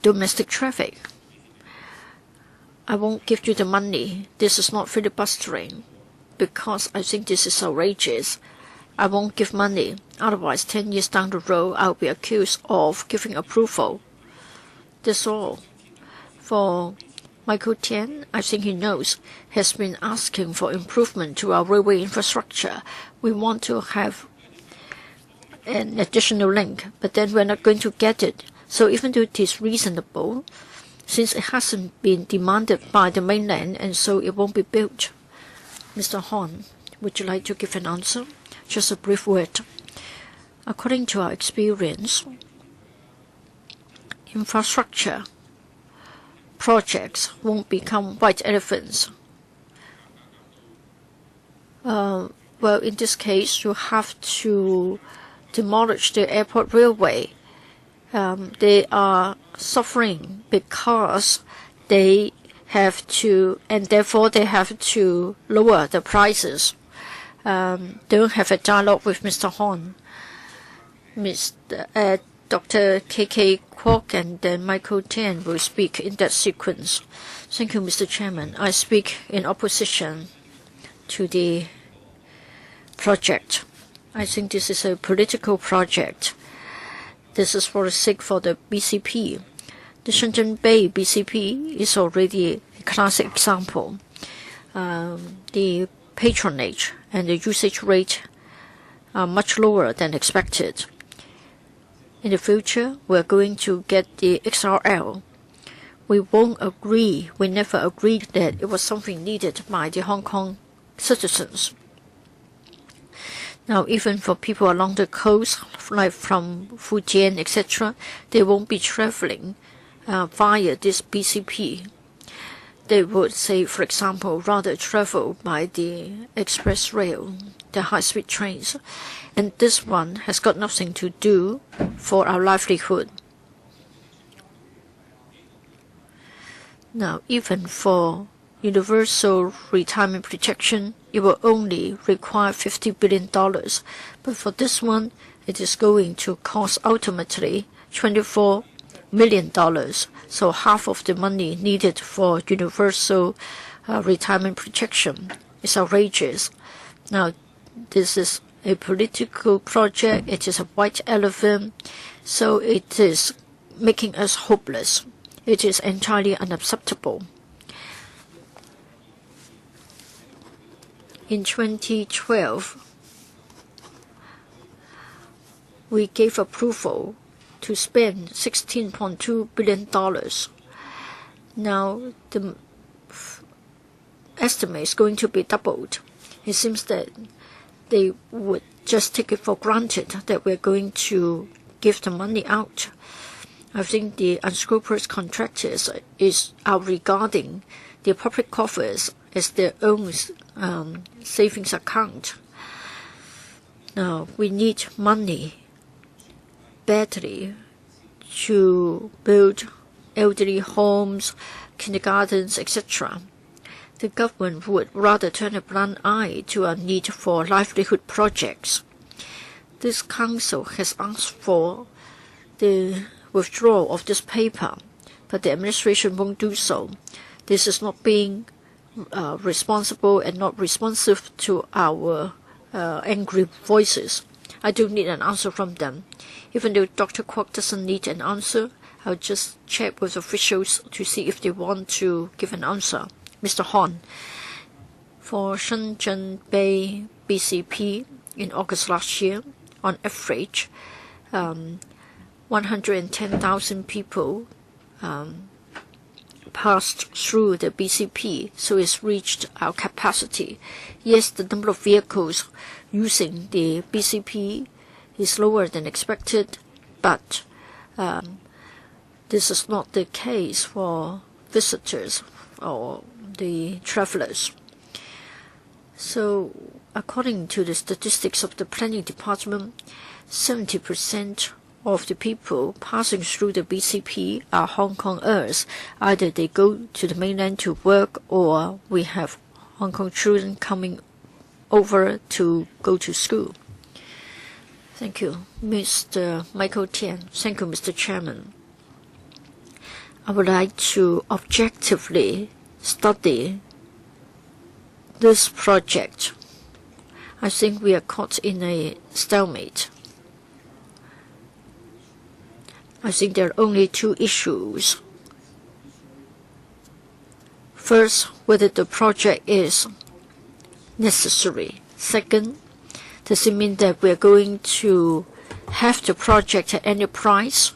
Speaker 1: domestic traffic. I won't give you the money. This is not filibustering, because I think this is outrageous. I won't give money. Otherwise, 10 years down the road, I'll be accused of giving approval. That's all. For Michael Tian, I think he knows, has been asking for improvement to our railway infrastructure. We want to have an additional link, but then we're not going to get it. So even though it is reasonable, since it hasn't been demanded by the mainland, and so it won't be built. Mr. Hon, would you like to give an answer? Just a brief word. According to our experience, infrastructure projects won't become white elephants. Well, in this case, you have to demolish the airport railway. They are suffering because they have to, and therefore they have to lower the prices. Don't have a dialogue with Mr. Hon. Dr. K.K. Kwok and then Michael Tian will speak in that sequence. Thank you, Mr. Chairman. I speak in opposition to the project. I think this is a political project. This is for the sake for the BCP. The Shenzhen Bay BCP is already a classic example. The patronage and the usage rate are much lower than expected. In the future, we're going to get the XRL. We won't agree, we never agreed that it was something needed by the Hong Kong citizens. Now, even for people along the coast, like from Fujian, etc., they won't be traveling via this BCP. They would say, for example, rather travel by the express rail, the high-speed trains. And this one has got nothing to do for our livelihood. Now, even for universal retirement protection, it will only require $50 billion. But for this one, it is going to cost ultimately $24 million. So half of the money needed for universal retirement protection is outrageous. Now, this is a political project. It is a white elephant. So it is making us hopeless. It is entirely unacceptable. In 2012, we gave approval to spend $16.2 billion. Now, estimate is going to be doubled. It seems that they would just take it for granted that we're going to give the money out. I think the unscrupulous contractors are regarding the public coffers as their own savings account. Now, we need money badly to build elderly homes, kindergartens, etc. The government would rather turn a blind eye to our need for livelihood projects. This council has asked for the withdrawal of this paper, but the administration won't do so. This is not being responsible and not responsive to our angry voices. I don't need an answer from them. Even though Dr. Kwok doesn't need an answer, I'll just check with officials to see if they want to give an answer. Mr. Hon, for Shenzhen Bay BCP in August last year, on average, 110,000 people passed through the BCP, so it's reached our capacity. Yes, the number of vehicles using the BCP is lower than expected, but this is not the case for visitors or the travelers. So, according to the statistics of the Planning Department, 70% of the people passing through the BCP are Hong Kongers. Either they go to the mainland to work, or we have Hong Kong children coming over to go to school. Thank you. Mr. Michael Tian. Thank you, Mr. Chairman. I would like to objectively study this project. I think we are caught in a stalemate. I think there are only two issues. First, whether the project is necessary. Second, does it mean that we're going to have the project at any price?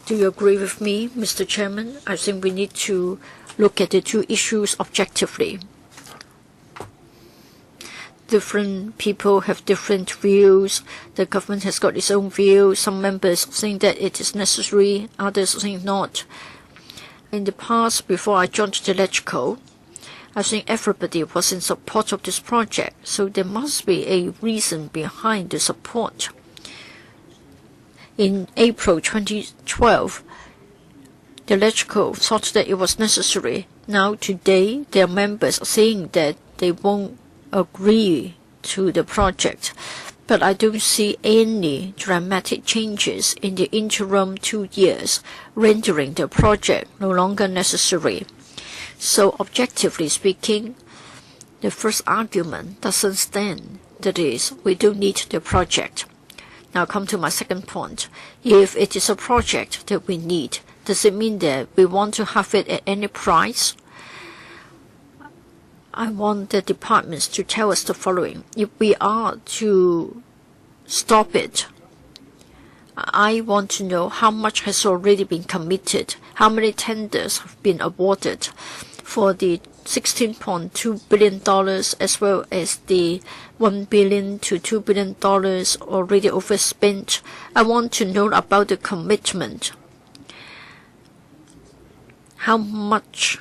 Speaker 1: Do you agree with me, Mr. Chairman? I think we need to look at the two issues objectively. Different people have different views. The government has got its own view. Some members think that it is necessary, others think not. In the past, before I joined the LegCo, I think everybody was in support of this project, so there must be a reason behind the support. In April 2012, the LegCo thought that it was necessary. Now today, there are members saying that they won't agree to the project, but I don't see any dramatic changes in the interim 2 years, rendering the project no longer necessary. So objectively speaking, the first argument doesn't stand. That is, we don't need the project. Now come to my second point. If it is a project that we need, does it mean that we want to have it at any price? I want the departments to tell us the following. If we are to stop it, I want to know how much has already been committed, how many tenders have been awarded for the $16.2 billion as well as the $1 billion to $2 billion already overspent. I want to know about the commitment. How much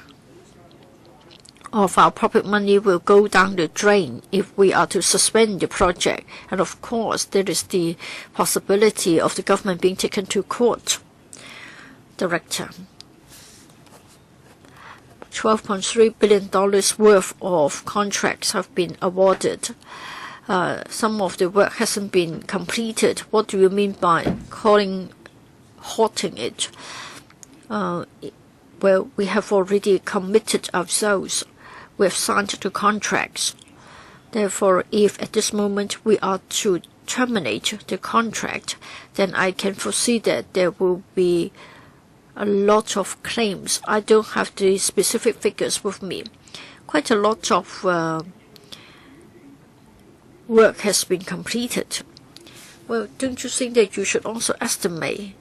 Speaker 1: of our public money will go down the drain if we are to suspend the project. And of course, there is the possibility of the government being taken to court. Director, $12.3 billion worth of contracts have been awarded. Some of the work hasn't been completed. What do you mean by halting it? Well, we have already committed ourselves. We have signed the contracts. Therefore, if at this moment we are to terminate the contract, then I can foresee that there will be a lot of claims. I don't have the specific figures with me. Quite a lot of work has been completed. Well, don't you think that you should also estimate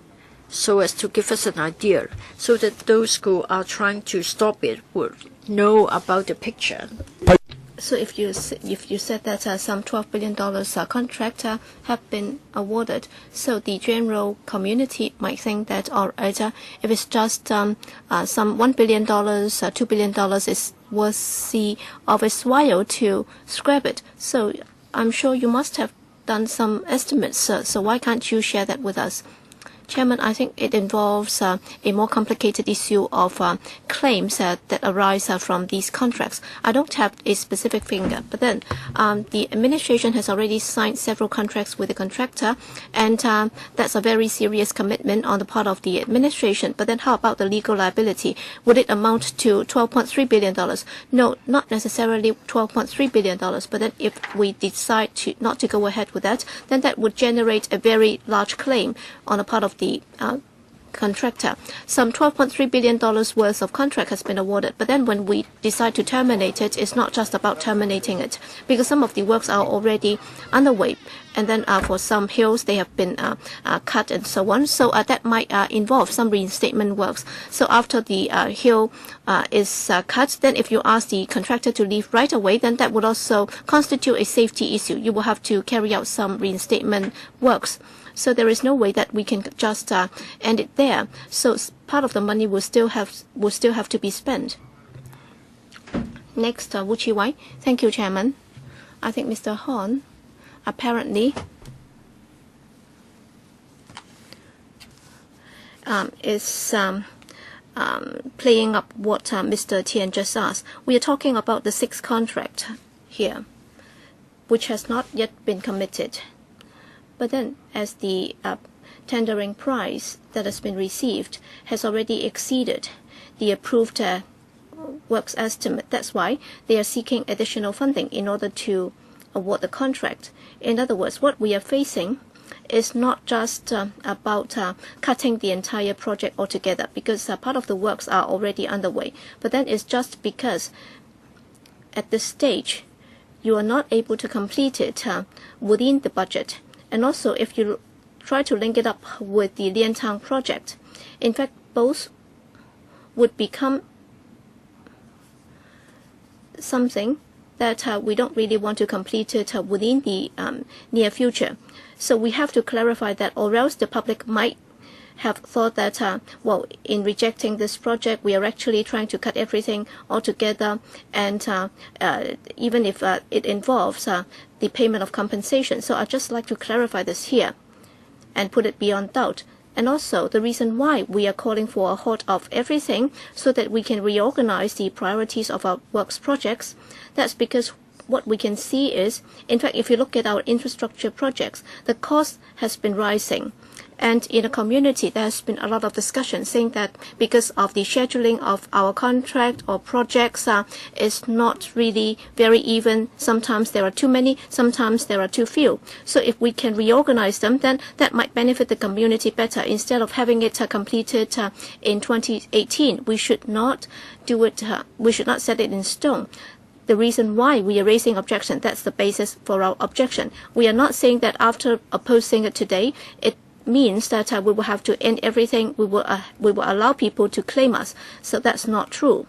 Speaker 1: so as to give us an idea, so that those who are trying to stop it would know about the picture.
Speaker 3: So if you said that some $12 billion contract have been awarded, so the general community might think that, all right, if it's just some $1 billion, $2 billion is worthy of its while to scrap it. So I'm sure you must have done some estimates. So why can't you share that with us? Chairman, I think it involves a more complicated issue of claims that arise from these contracts. I don't have a specific figure, but then the administration has already signed several contracts with the contractor, and that's a very serious commitment on the part of the administration. But then how about the legal liability? Would it amount to $12.3 billion? No, not necessarily $12.3 billion, but then if we decide not to go ahead with that, then that would generate a very large claim on the part of the contractor. Some $12.3 billion worth of contract has been awarded, but then when we decide to terminate it, it's not just about terminating it, because some of the works are already underway, and then for some hills they have been cut and so on. So that might involve some reinstatement works. So after the hill is cut, then if you ask the contractor to leave right away, then that would also constitute a safety issue. You will have to carry out some reinstatement works. So there is no way that we can just end it there. So part of the money will still have to be spent. Next, Wu Chi-wai. Thank you, Chairman. I think Mr. Hon apparently is playing up what Mr. Tian just asked. We are talking about the 6th contract here, which has not yet been committed. But then, as the tendering price that has been received has already exceeded the approved works estimate, that's why they are seeking additional funding in order to award the contract. In other words, what we are facing is not just about cutting the entire project altogether, because part of the works are already underway. But then it's just because at this stage you are not able to complete it within the budget. And also, if you try to link it up with the Liantang project, in fact, both would become something that we don't really want to complete it within the near future. So we have to clarify that, or else the public might have thought that, well, in rejecting this project, we are actually trying to cut everything altogether, and even if it involves the payment of compensation. So I'd just like to clarify this here and put it beyond doubt. And also the reason why we are calling for a halt of everything, so that we can reorganize the priorities of our works projects. That's because what we can see is, in fact, if you look at our infrastructure projects, the cost has been rising. And in the community, there has been a lot of discussion saying that because of the scheduling of our contract or projects is not really very even. Sometimes there are too many, sometimes there are too few. So if we can reorganize them, then that might benefit the community better. Instead of having it completed in 2018, we should not do it. We should not set it in stone. The reason why we are raising objection, that's the basis for our objection. We are not saying that after opposing it today, it means that we will have to end everything. We will allow people to claim us. So that's not true.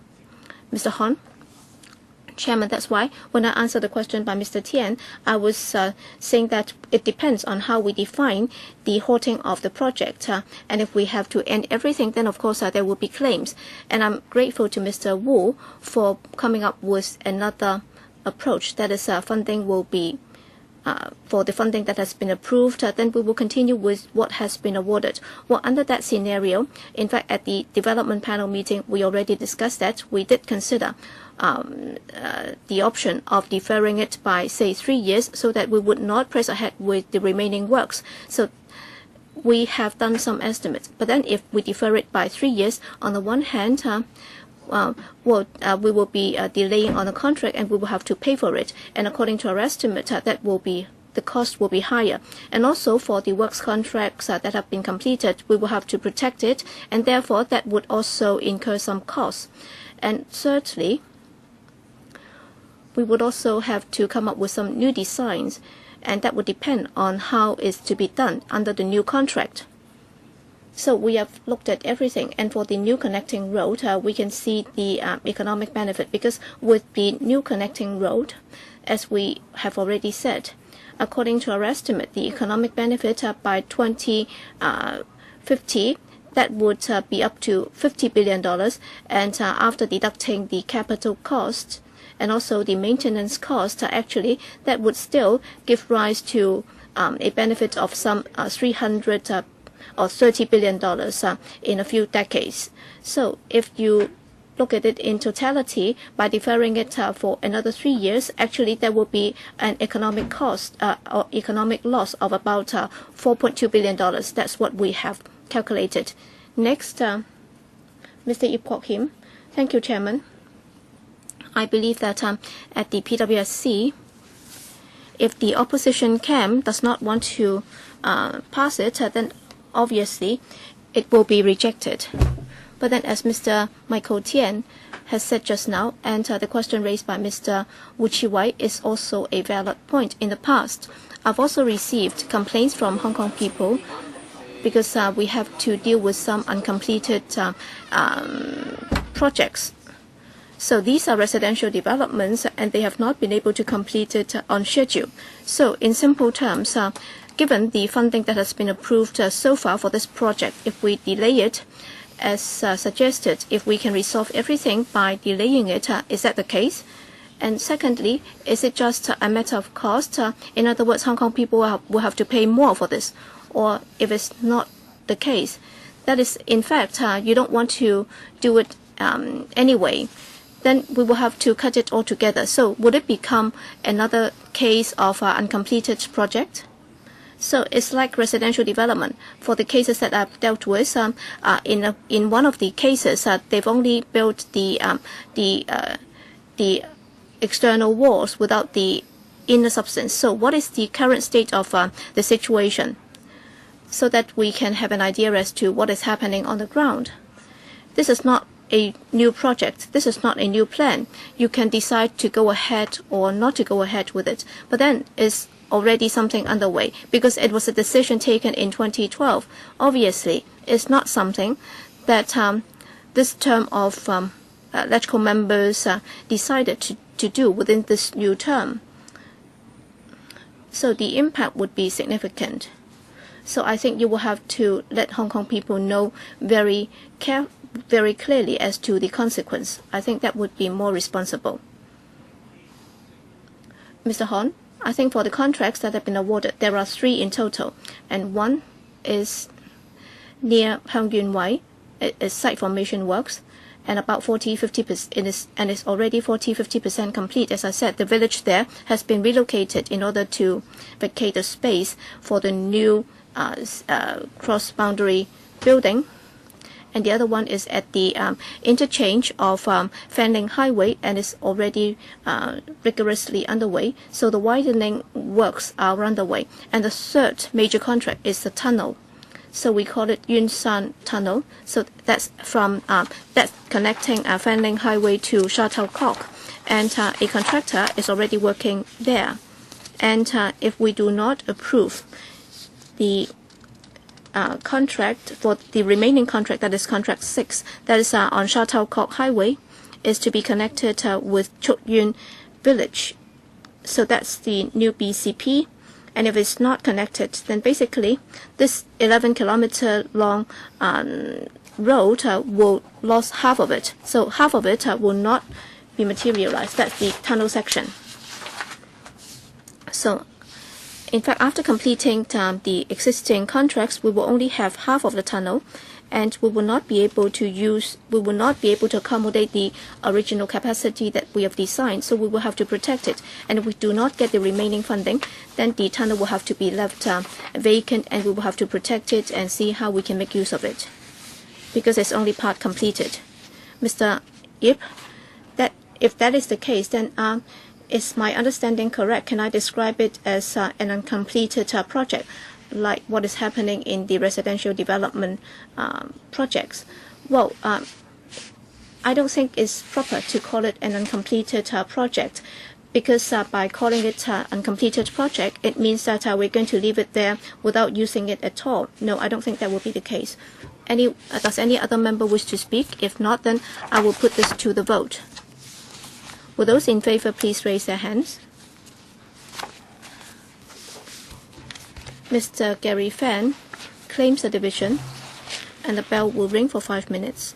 Speaker 3: Mr. Hon? Chairman, that's why when I answered the question by Mr. Tian, I was saying that it depends on how we define the halting of the project. And if we have to end everything, then of course there will be claims. And I'm grateful to Mr. Wu for coming up with another approach. That is, funding will be for the funding that has been approved, then we will continue with what has been awarded. Well, under that scenario, in fact, at the development panel meeting, we already discussed that. We did consider the option of deferring it by, say, 3 years, so that we would not press ahead with the remaining works. So we have done some estimates. But then if we defer it by 3 years, on the one hand, we will be delaying on the contract, and we will have to pay for it. And according to our estimate, the cost will be higher. And also for the works contracts that have been completed, we will have to protect it, and therefore that would also incur some costs. And thirdly, we would also have to come up with some new designs, and that would depend on how it's to be done under the new contract. So we have looked at everything, and for the new connecting road, we can see the economic benefit, because with the new connecting road, as we have already said, according to our estimate, the economic benefit by 2050, that would be up to $50 billion, and after deducting the capital cost and also the maintenance cost, actually that would still give rise to a benefit of some 300 or $30 billion in a few decades. So if you look at it in totality, by deferring it for another 3 years, actually there will be an economic cost or economic loss of about $4.2 billion. That's what we have calculated. Next, Mr. Ip Kwok Him. Thank you, Chairman. I believe that at the PWSC, if the opposition camp does not want to pass it, then obviously it will be rejected. But then, as Mr. Michael Tien has said just now, and the question raised by Mr. Wu Chi-wai is also a valid point. In the past, I've also received complaints from Hong Kong people because we have to deal with some uncompleted projects. So these are residential developments, and they have not been able to complete it on schedule. So in simple terms, given the funding that has been approved so far for this project, if we delay it, as suggested, if we can resolve everything by delaying it, is that the case? And secondly, is it just a matter of cost? In other words, Hong Kong people will have to pay more for this. Or if it's not the case, that is, in fact, you don't want to do it anyway, then we will have to cut it altogether. So would it become another case of uncompleted project? So it's like residential development. For the cases that I've dealt with, in one of the cases, they've only built the external walls without the inner substance. So what is the current state of the situation, so that we can have an idea as to what is happening on the ground? This is not a new project. This is not a new plan. You can decide to go ahead or not to go ahead with it. But then it's already something underway because it was a decision taken in 2012. Obviously, it's not something that this term of electrical members decided to do within this new term. So the impact would be significant. So I think you will have to let Hong Kong people know very clearly as to the consequence. I think that would be more responsible. Mr. Hon, I think for the contracts that have been awarded, there are 3 in total, and one is near Hung Yuen Wai. It is site formation works, and about 40-50%, and it's already 40-50% complete. As I said, the village there has been relocated in order to vacate the space for the new cross-boundary building. And the other one is at the interchange of Fanling Highway, and is already rigorously underway. So the widening works are underway. And the third major contract is the tunnel. So we call it Yuen San Tunnel. So that's from that's connecting Fanling Highway to Sha Tau Kok, and a contractor is already working there. And if we do not approve the contract for the remaining contract, that is contract 6, that is on Sha Tau Kok Highway, is to be connected with Chuk Yuen Village. So that's the new BCP. And if it's not connected, then basically this 11-kilometer long road will lose half of it. So half of it will not be materialized. That's the tunnel section. So in fact, after completing the existing contracts, we will only have half of the tunnel, and we will not be able to accommodate the original capacity that we have designed. So we will have to protect it. And if we do not get the remaining funding, then the tunnel will have to be left vacant, and we will have to protect it and see how we can make use of it, because it's only part completed. Mr. Yip, that if that is the case, then is my understanding correct? Can I describe it as an uncompleted project, like what is happening in the residential development projects? Well, I don't think it's proper to call it an uncompleted project, because by calling it uncompleted project, it means that we're going to leave it there without using it at all. No, I don't think that will be the case. Does any other member wish to speak? If not, then I will put this to the vote. Will those in favor please raise their hands? Mr. Gary Fan claims a division, and the bell will ring for 5 minutes.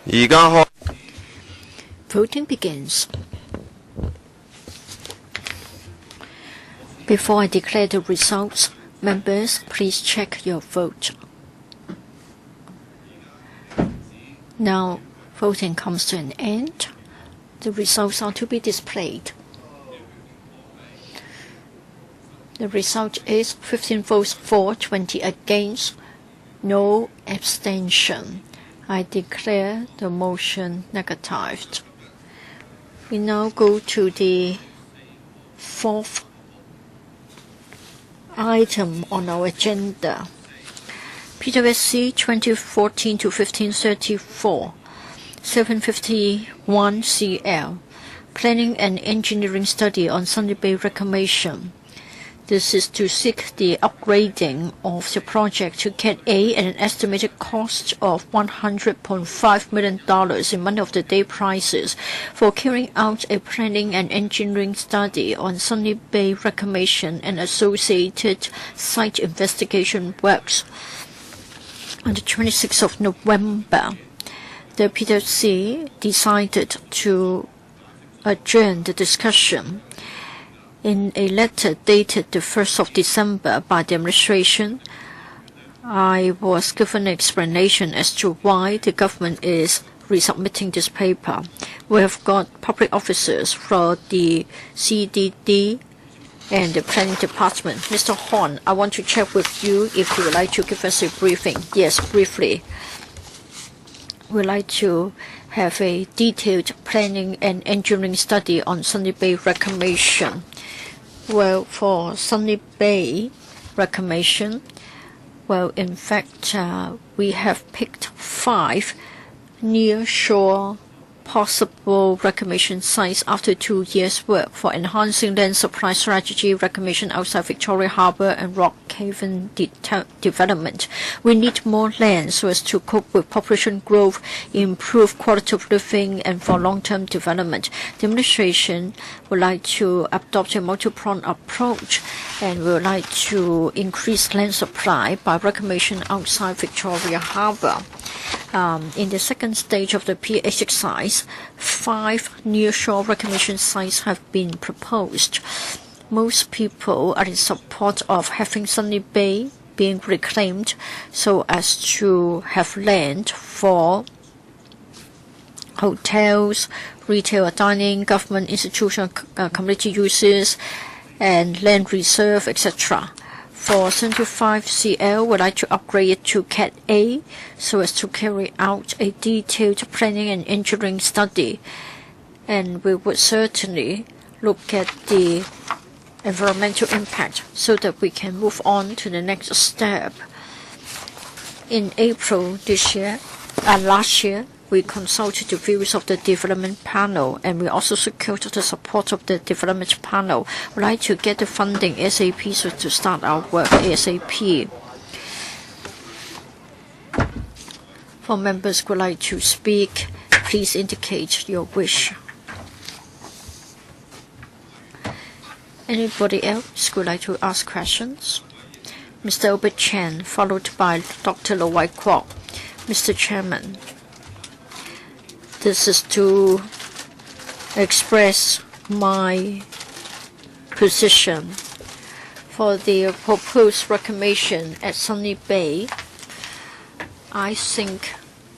Speaker 4: 而家開
Speaker 1: Voting begins. Before I declare the results, members, please check your vote. Now, voting comes to an end. The results are to be displayed. The result is 15 votes for, 20 against, no abstention. I declare the motion negatived. We now go to the fourth item on our agenda. PWSC 2014 to 1534, 751 CL, Planning and Engineering Study on Sunny Bay Reclamation. This is to seek the upgrading of the project to Cat A at an estimated cost of $100.5 million in money-of-the-day prices for carrying out a planning and engineering study on Sunny Bay Reclamation and associated site investigation works. On the 26th of November, the PWSC decided to adjourn the discussion. In a letter dated the 1st of December by the administration, I was given an explanation as to why the government is resubmitting this paper. We have got public officers from the CDD and the Planning Department. Mr. Horn, I want to check with you if you would like to give us a briefing. Yes, briefly. We'd like to have a detailed planning and engineering study on Sunny Bay Reclamation. Well, for Sunny Bay Reclamation, well, in fact, we have picked 5 near-shore possible reclamation sites after 2 years' work for enhancing land supply strategy, reclamation outside Victoria Harbour and rock cavern development. We need more land so as to cope with population growth, improve quality of living, and for long-term development. The administration would like to adopt a multi-pronged approach and would like to increase land supply by reclamation outside Victoria Harbour. In the second stage of the PA exercise, 5 nearshore reclamation sites have been proposed. Most people are in support of having Sunny Bay being reclaimed so as to have land for hotels, retail dining, government institutional community uses, and land reserve, etc. For 75 CL, we'd like to upgrade it to Cat A so as to carry out a detailed planning and engineering study. And we would certainly look at the environmental impact so that we can move on to the next step. In April last year, we consulted the views of the development panel, and we also secured the support of the development panel. We'd like to get the funding ASAP so to start our work ASAP. For members who would like to speak, please indicate your wish. Anybody else who would like to ask questions? Mr. Albert Chen, followed by Dr. Lo Wai Kwok. Mr. Chairman, this is to express my position for the proposed reclamation at Sunny Bay. I think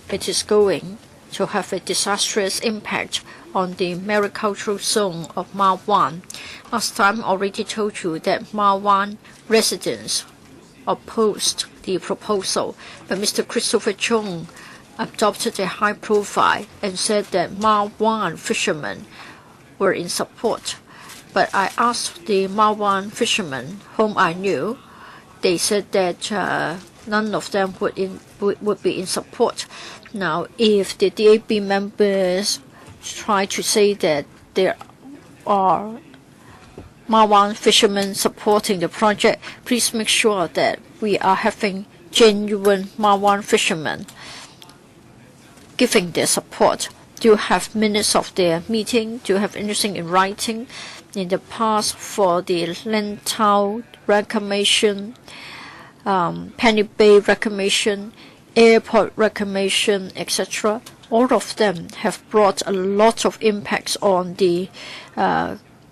Speaker 1: it is going to have a disastrous impact on the maricultural zone of Ma Wan. Last time I already told you that Ma Wan residents opposed the proposal, but Mr. Christopher Chung adopted a high profile and said that Ma Wan fishermen were in support. But I asked the Ma Wan fishermen whom I knew, they said that none of them would be in support. Now, if the DAB members try to say that there are Ma Wan fishermen supporting the project, please make sure that we are having genuine Ma Wan fishermen giving their support. Do you have minutes of their meeting? Do you have anything in writing? In the past, for the Lantau reclamation, Penny Bay reclamation, airport reclamation, etc., all of them have brought a lot of impacts on the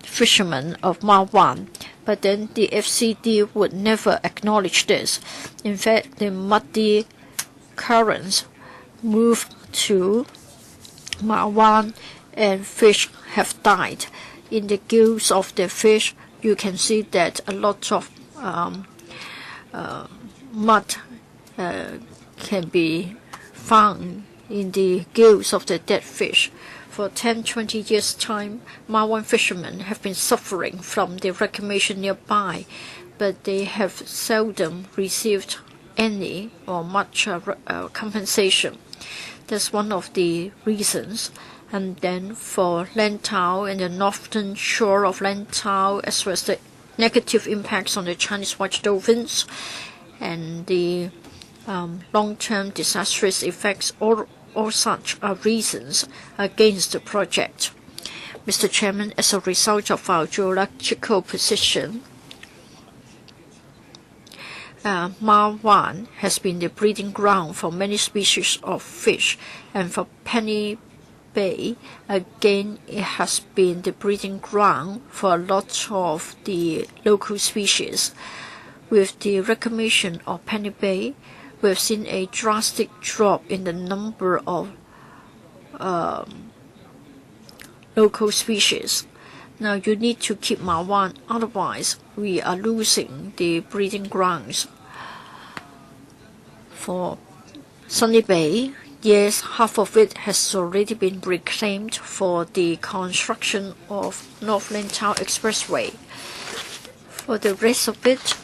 Speaker 1: fishermen of Ma Wan. But then the FCD would never acknowledge this. In fact, the muddy currents move to Ma Wan and fish have died. In the gills of the fish, you can see that a lot of mud can be found in the gills of the dead fish. For 10-20 years' time, Ma Wan fishermen have been suffering from the reclamation nearby, but they have seldom received any or much compensation. That's one of the reasons. And then for Lantau and the northern shore of Lantau, as well as the negative impacts on the Chinese white dolphins and the long-term disastrous effects, all such are reasons against the project. Mr. Chairman, as a result of our geological position, Ma Wan has been the breeding ground for many species of fish, and for Penny Bay, again, it has been the breeding ground for a lot of the local species. With the reclamation of Penny Bay, we've seen a drastic drop in the number of local species. Now you need to keep Ma Wan, otherwise we are losing the breeding grounds. For Sunny Bay, yes, half of it has already been reclaimed for the construction of North Lantau Expressway. For the rest of it,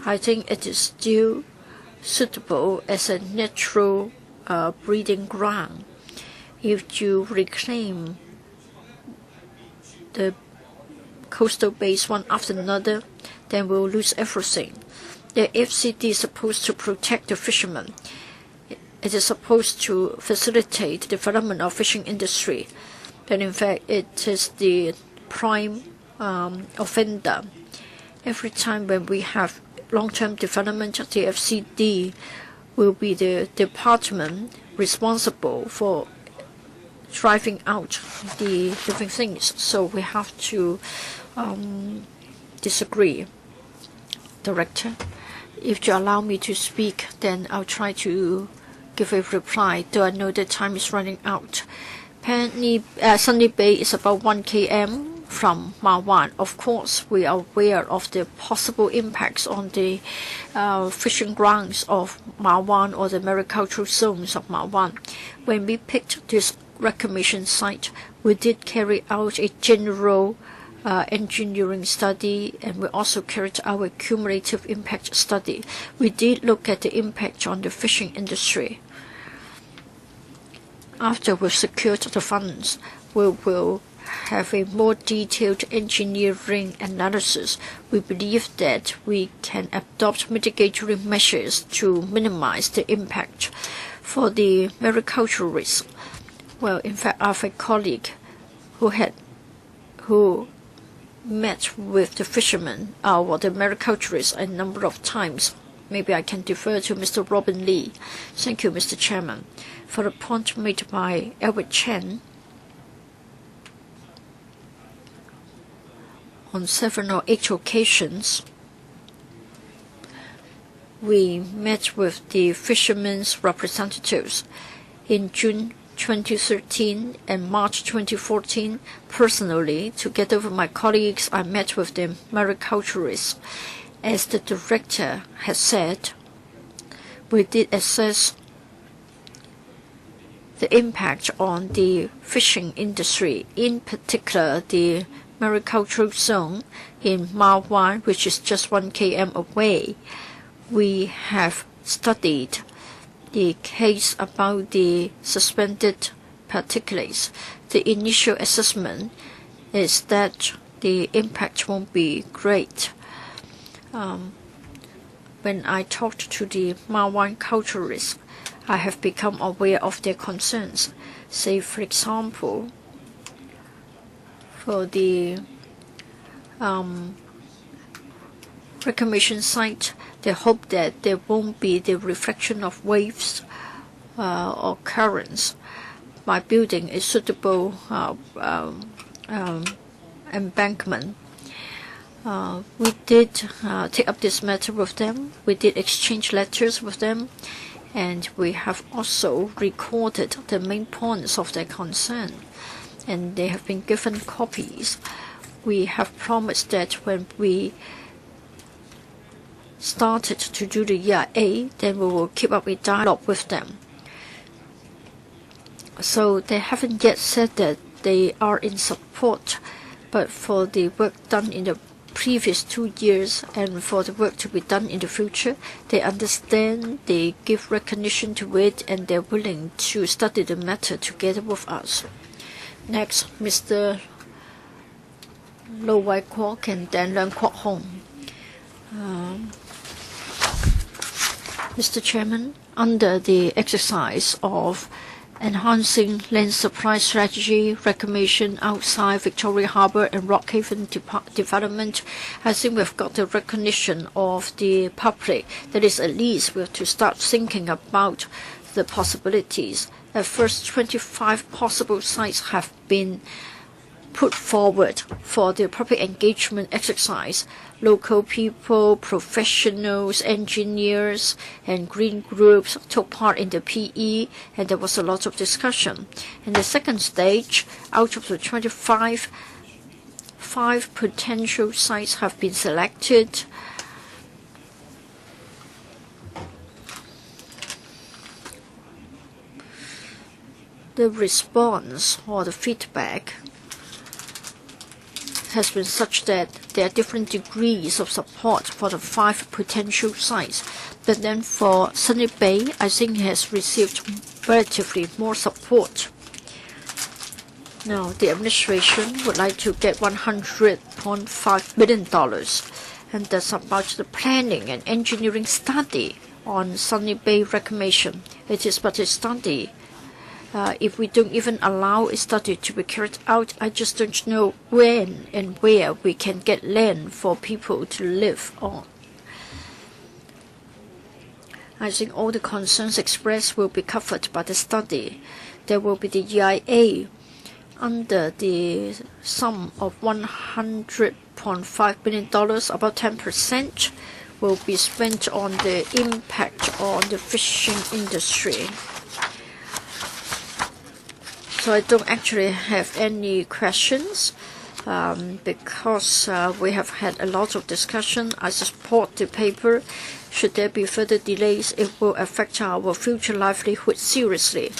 Speaker 1: I think it is still suitable as a natural breeding ground. If you reclaim the coastal bays one after another, then we'll lose everything. The FCD is supposed to protect the fishermen. It is supposed to facilitate the development of fishing industry. But in fact, it is the prime offender. Every time when we have long-term development, the FCD will be the department responsible for driving out the different things. So we have to disagree. Director, if you allow me to speak, then I'll try to give a reply, though I know the time is running out. Sunny Bay is about 1 km from Ma Wan. Of course, we are aware of the possible impacts on the fishing grounds of Ma Wan or the maricultural zones of Ma Wan. When we picked this reclamation site, we did carry out a general engineering study, and we also carried out a cumulative impact study. We did look at the impact on the fishing industry. After we've secured the funds, we will have a more detailed engineering analysis. We believe that we can adopt mitigatory measures to minimize the impact. For the maricultural risk, well, in fact, I have a colleague who met with the fishermen or the mariculturists a number of times. Maybe I can defer to Mr. Robin Lee. Thank you, Mr. Chairman. For the point made by Edward Chen, on 7 or 8 occasions, we met with the fishermen's representatives. In June 2013 and March 2014, personally, together with my colleagues, I met with the mariculturists. As the director has said, we did assess the impact on the fishing industry, in particular the maricultural zone in Ma Wan, which is just 1 km away. We have studied the case about the suspended particulates. The initial assessment is that the impact won't be great. When I talked to the Ma Wan culturists, I have become aware of their concerns. Say, for example, for the reclamation site, they hope that there won't be the reflection of waves or currents. by building a suitable embankment. We did take up this matter with them. We did exchange letters with them, and we have also recorded the main points of their concern, and they have been given copies. We have promised that when we started to do the EIA, then we will keep up a dialogue with them. So they haven't yet said that they are in support, but for the work done in the previous 2 years and for the work to be done in the future, they understand, they give recognition to it, and they're willing to study the matter together with us. Next, Mr. Lo Wai Kwok and then Leung Kwok Hong. Mr. Chairman, under the exercise of enhancing land supply strategy, reclamation outside Victoria Harbour and Rockhaven development, I think we've got the recognition of the public. That is, at least we have to start thinking about the possibilities. At first, 25 possible sites have been put forward for the public engagement exercise. Local people, professionals, engineers, and green groups took part in the PE, and there was a lot of discussion. In the second stage, out of the 25, 5 potential sites have been selected. The response or the feedback has been such that there are different degrees of support for the 5 potential sites. But then for Sunny Bay, I think it has received relatively more support. Now, the administration would like to get $100.5 million, and that's about the planning and engineering study on Sunny Bay reclamation. It is but a study. If we don't even allow a study to be carried out, I just don't know when and where we can get land for people to live on. I think all the concerns expressed will be covered by the study. There will be the EIA under the sum of $100.5 billion, about 10% will be spent on the impact on the fishing industry. So I don't actually have any questions because we have had a lot of discussion. I support the paper. Should there be further delays, it will affect our future livelihood seriously.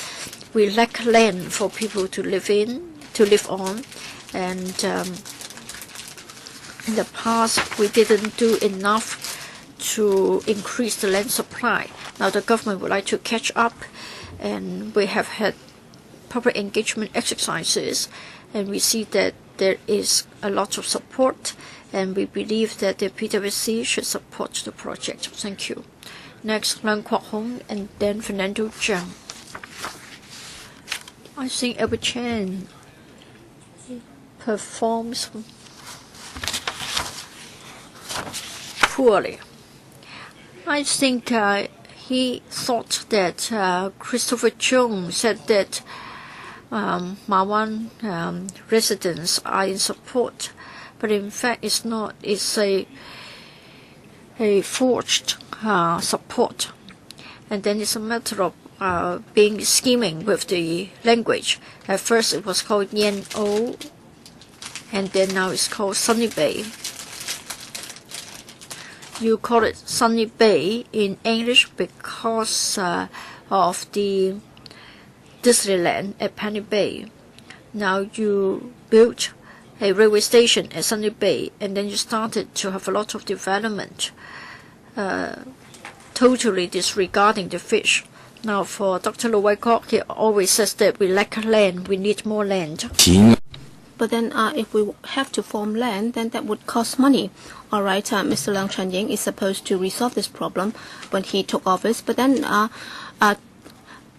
Speaker 1: We lack land for people to live on, and in the past we didn't do enough to increase the land supply. Now the government would like to catch up, and we have had public engagement exercises, and we see that there is a lot of support, and we believe that the PWSC should support the project. Thank you. Next, Leung Kwok Hong and then Fernando Zhang. I think Albert Chan performs poorly. I think he thought that Christopher Chung said that Ma Wan residents are in support, but in fact it's not. It's a forged support, and then it's a matter of being scheming with the language. At first it was called Yen O, and then now it's called Sunny Bay. You call it Sunny Bay in English because of the Disneyland at Penny Bay. Now you built a railway station at Sunny Bay, and then you started to have a lot of development, totally disregarding the fish. Now for Dr. Lo Wai Kwok, he always says that we lack land, we need more land.
Speaker 3: But then if we have to form land, then that would cost money. All right, Mr. Leung Chun-ying is supposed to resolve this problem when he took office, but then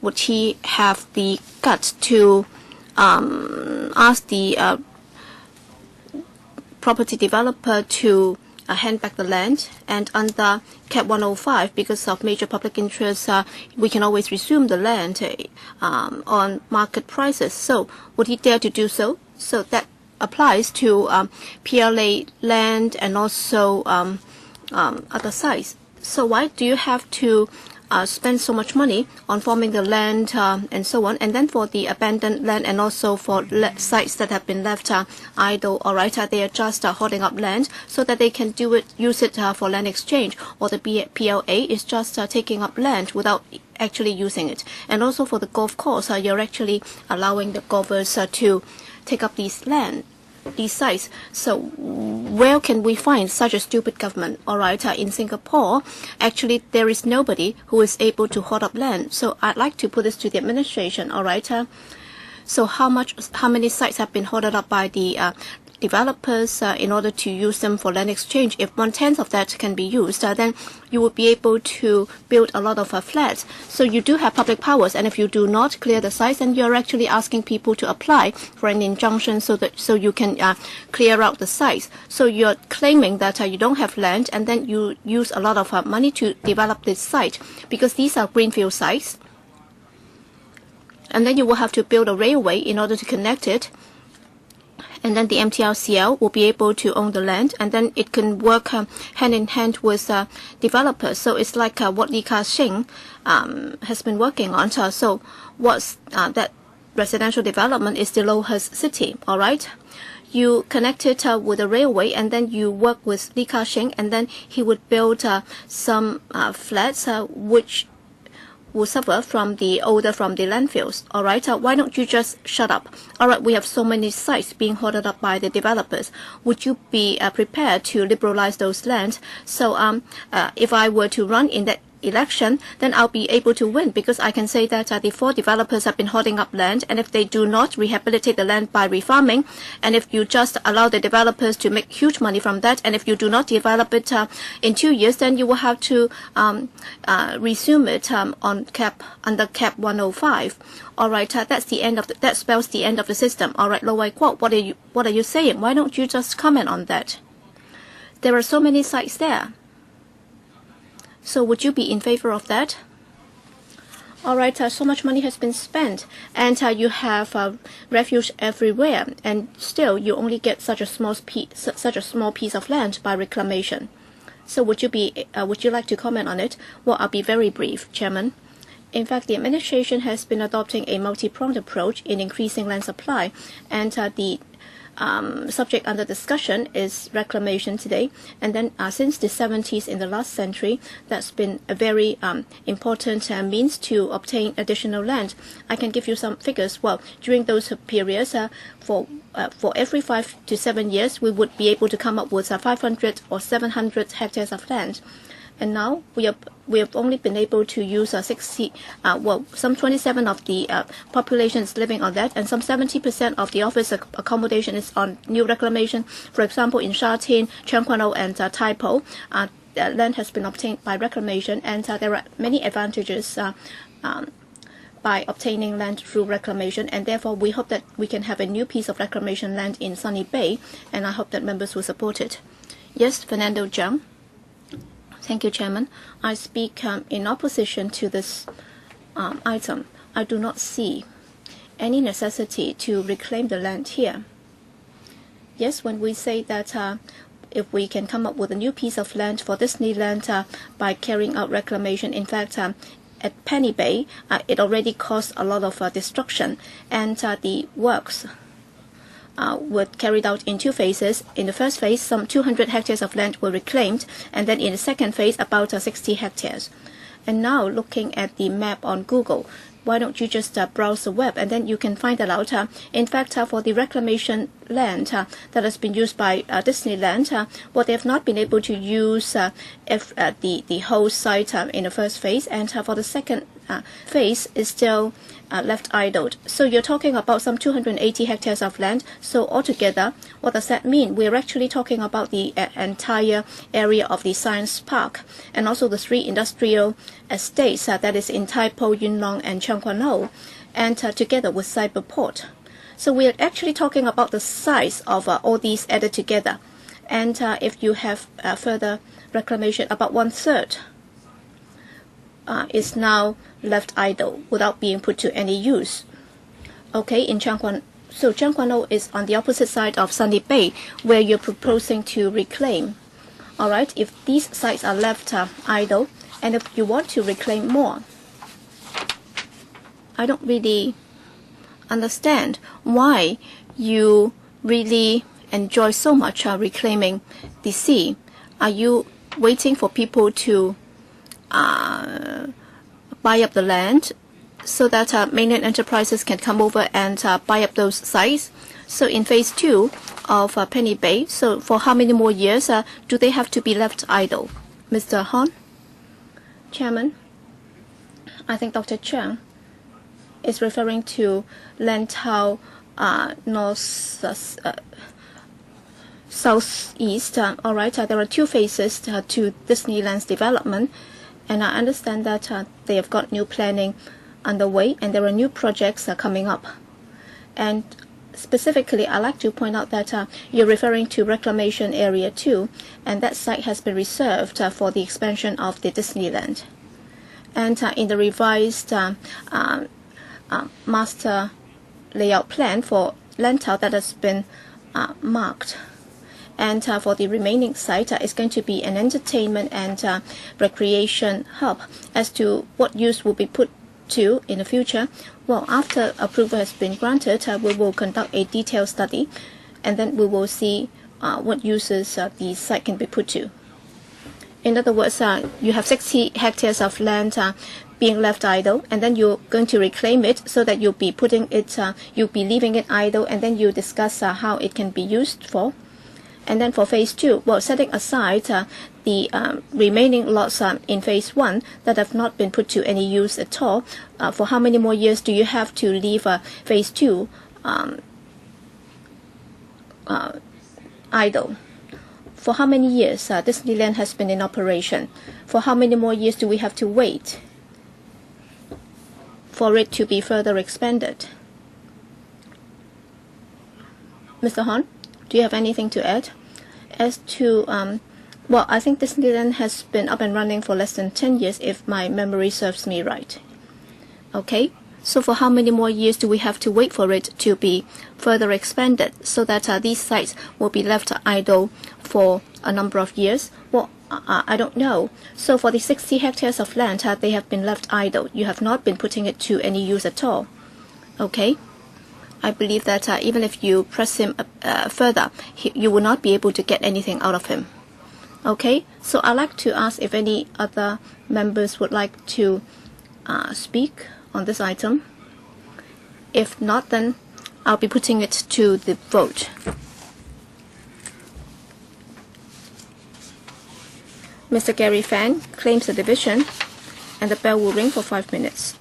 Speaker 3: would he have the guts to ask the property developer to hand back the land, and under Cap 105, because of major public interest, we can always resume the land on market prices. So would he dare to do so? So that applies to PLA land and also other sites. So why do you have to spend so much money on forming the land and so on, and then for the abandoned land and also for sites that have been left idle, all right, they are just holding up land so that they can use it for land exchange, or the PLA is just taking up land without actually using it. And also for the golf course, you're actually allowing the golfers to take up these sites. So where can we find such a stupid government? All right, in Singapore, actually there is nobody who is able to hold up land. So I'd like to put this to the administration. All right, so how many sites have been hoarded up by the developers in order to use them for land exchange? If 1/10 of that can be used, then you would be able to build a lot of flats. So you do have public powers, and if you do not clear the sites, then you're actually asking people to apply for an injunction so you can clear out the sites. So you're claiming that you don't have land, and then you use a lot of money to develop this site, because these are greenfield sites. And then you will have to build a railway in order to connect it. And then the MTRCL will be able to own the land, and then it can work hand in hand with developers. So it's like what Li Ka-shing has been working on. So what's that residential development is the Lohas city, all right? You connect it with a railway, and then you work with Li Ka-shing, and then he would build some flats which will suffer from the odor from the landfills. All right, why don't you just shut up? All right, we have so many sites being hoarded up by the developers. Would you be prepared to liberalize those lands? So if I were to run in that election, then I'll be able to win, because I can say that the 4 developers have been holding up land, and if they do not rehabilitate the land by refarming, and if you just allow the developers to make huge money from that, and if you do not develop it in 2 years, then you will have to resume it under Cap 105. All right, that's the end of that spells the end of the system. All right, Lo Wai Kwok, what are you saying? Why don't you just comment on that? There are so many sites there. So would you be in favor of that? All right, so much money has been spent, and you have refuge everywhere, and still you only get such a small piece of land by reclamation. So would you like to comment on it? Well, I'll be very brief, Chairman. In fact, the administration has been adopting a multi-pronged approach in increasing land supply, and the subject under discussion is reclamation today. And then since the 70s in the last century, that's been a very important means to obtain additional land. I can give you some figures. Well, during those periods, for every 5 to 7 years, we would be able to come up with 500 or 700 hectares of land. And now we have only been able to use some 27 of the population is living on that, and some 70% of the office accommodation is on new reclamation. For example, in Sha Tin, Cheung Kwan O, and Tai Po, land has been obtained by reclamation, and there are many advantages by obtaining land through reclamation, and therefore we hope that we can have a new piece of reclamation land in Sunny Bay, and I hope that members will support it. Yes, Fernando Zhang. Thank you, Chairman. I speak in opposition to this item. I do not see any necessity to reclaim the land here. Yes, when we say that if we can come up with a new piece of land for Disneyland by carrying out reclamation, in fact, at Penny Bay, it already caused a lot of destruction, and the works were carried out in 2 phases. In the first phase, some 200 hectares of land were reclaimed, and then in the second phase, about 60 hectares. And now, looking at the map on Google, why don't you just browse the web, and then you can find that out. In fact, for the reclamation land that has been used by Disneyland, well, they have not been able to use the whole site in the first phase, and for the second phase is still left idled. So you're talking about some 280 hectares of land. So altogether, what does that mean? We're actually talking about the entire area of the Science Park, and also the 3 industrial estates that is in Tai Po, Yuen Long, and Cheung Kwan O, and together with Cyberport. So we're actually talking about the size of all these added together. And if you have further reclamation, about 1/3 is now left idle without being put to any use. Okay, in so Jiangguan is on the opposite side of Sunny Bay, where you're proposing to reclaim. All right, if these sites are left idle, and if you want to reclaim more, I don't really understand why you really enjoy so much reclaiming the sea. Are you waiting for people to buy up the land so that mainland enterprises can come over and buy up those sites? So in phase 2 of Penny Bay, so for how many more years do they have to be left idle? Mr. Han? Chairman, I think Dr. Chang is referring to Lantau southeast. All right, there are 2 phases to Disneyland's development, and I understand that they have got new planning underway, and there are new projects coming up. And specifically, I'd like to point out that you're referring to Reclamation Area 2, and that site has been reserved for the expansion of the Disneyland. And in the revised master layout plan for Lantau that has been marked. And for the remaining site, it's going to be an entertainment and recreation hub. As to what use will be put to in the future, well, after approval has been granted, we will conduct a detailed study, and then we will see what uses the site can be put to. In other words, you have 60 hectares of land being left idle, and then you're going to reclaim it so that you'll be putting it, you'll be leaving it idle, and then you discuss how it can be used for. And then for phase 2, well, setting aside the remaining lots in phase 1 that have not been put to any use at all, for how many more years do you have to leave phase 2 idle? For how many years Disneyland has been in operation? For how many more years do we have to wait for it to be further expanded? Mr. Han, do you have anything to add? As to, well, I think Disneyland has been up and running for less than 10 years, if my memory serves me right. Okay, so for how many more years do we have to wait for it to be further expanded so that these sites will be left idle for a number of years? Well, I don't know. So for the 60 hectares of land, they have been left idle. You have not been putting it to any use at all. Okay? I believe that even if you press him further, you will not be able to get anything out of him. Okay? So I'd like to ask if any other members would like to speak on this item. If not, then I'll be putting it to the vote. Mr. Gary Fan claims the division, and the bell will ring for 5 minutes.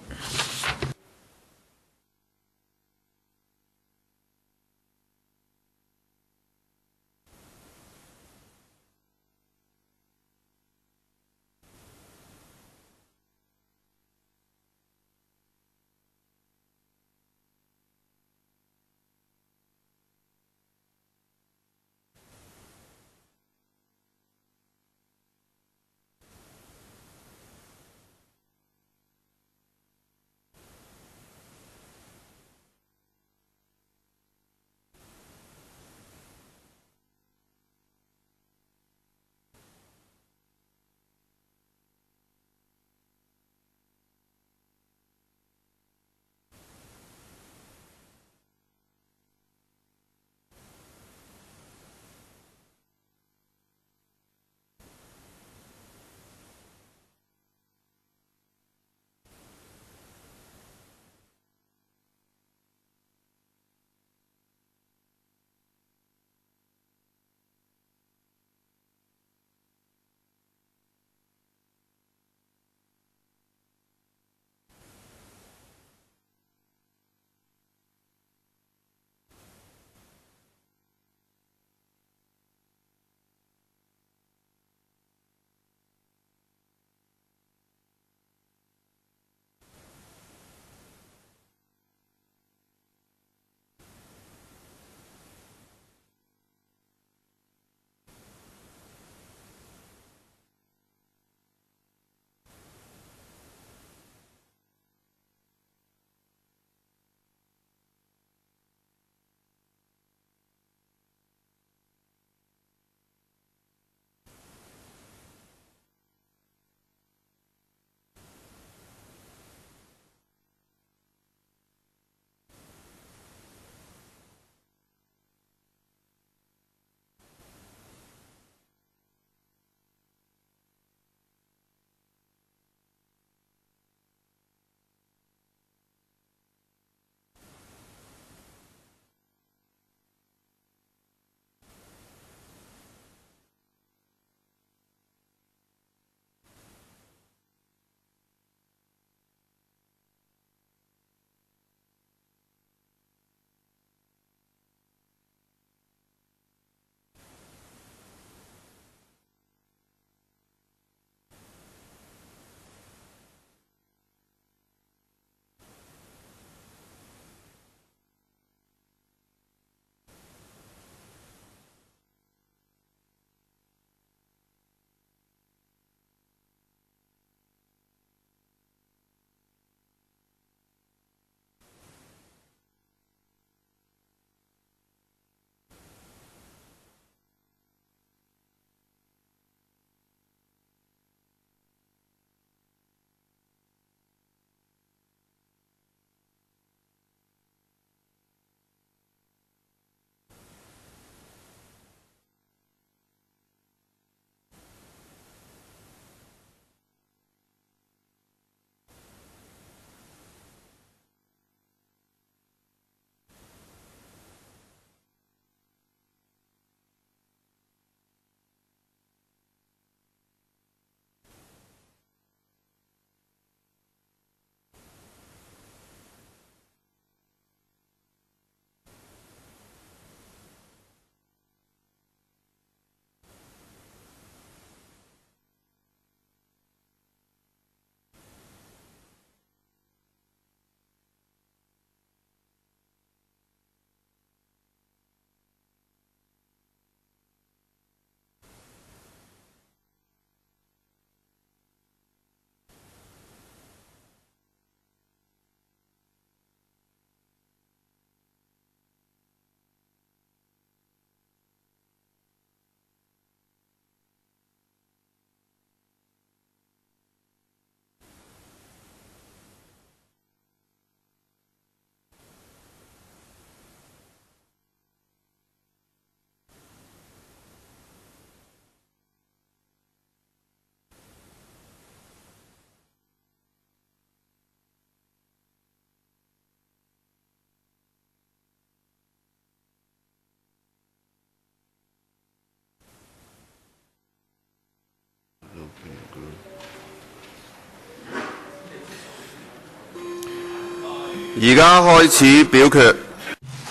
Speaker 4: 而家開始表決。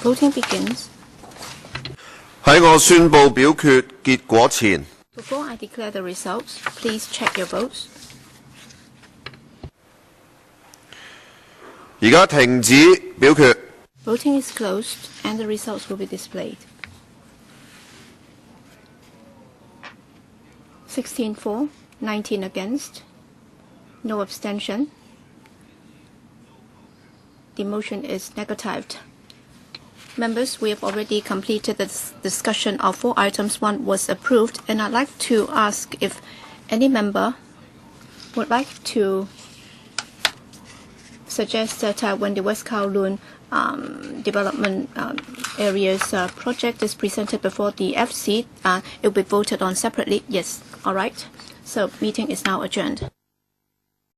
Speaker 3: Voting begins.
Speaker 4: 喺我宣布表決結果前，
Speaker 3: Before I declare the results, please check your votes.
Speaker 4: 而家停止表決。
Speaker 3: Voting is closed and the results will be displayed. 16 for, 19 against, no abstention. The motion is negatived. Members, we have already completed the discussion of 4 items. 1 was approved, and I'd like to ask if any member would like to suggest that when the West Kowloon development areas project is presented before the FC, it will be voted on separately. Yes, all right. So meeting is now adjourned.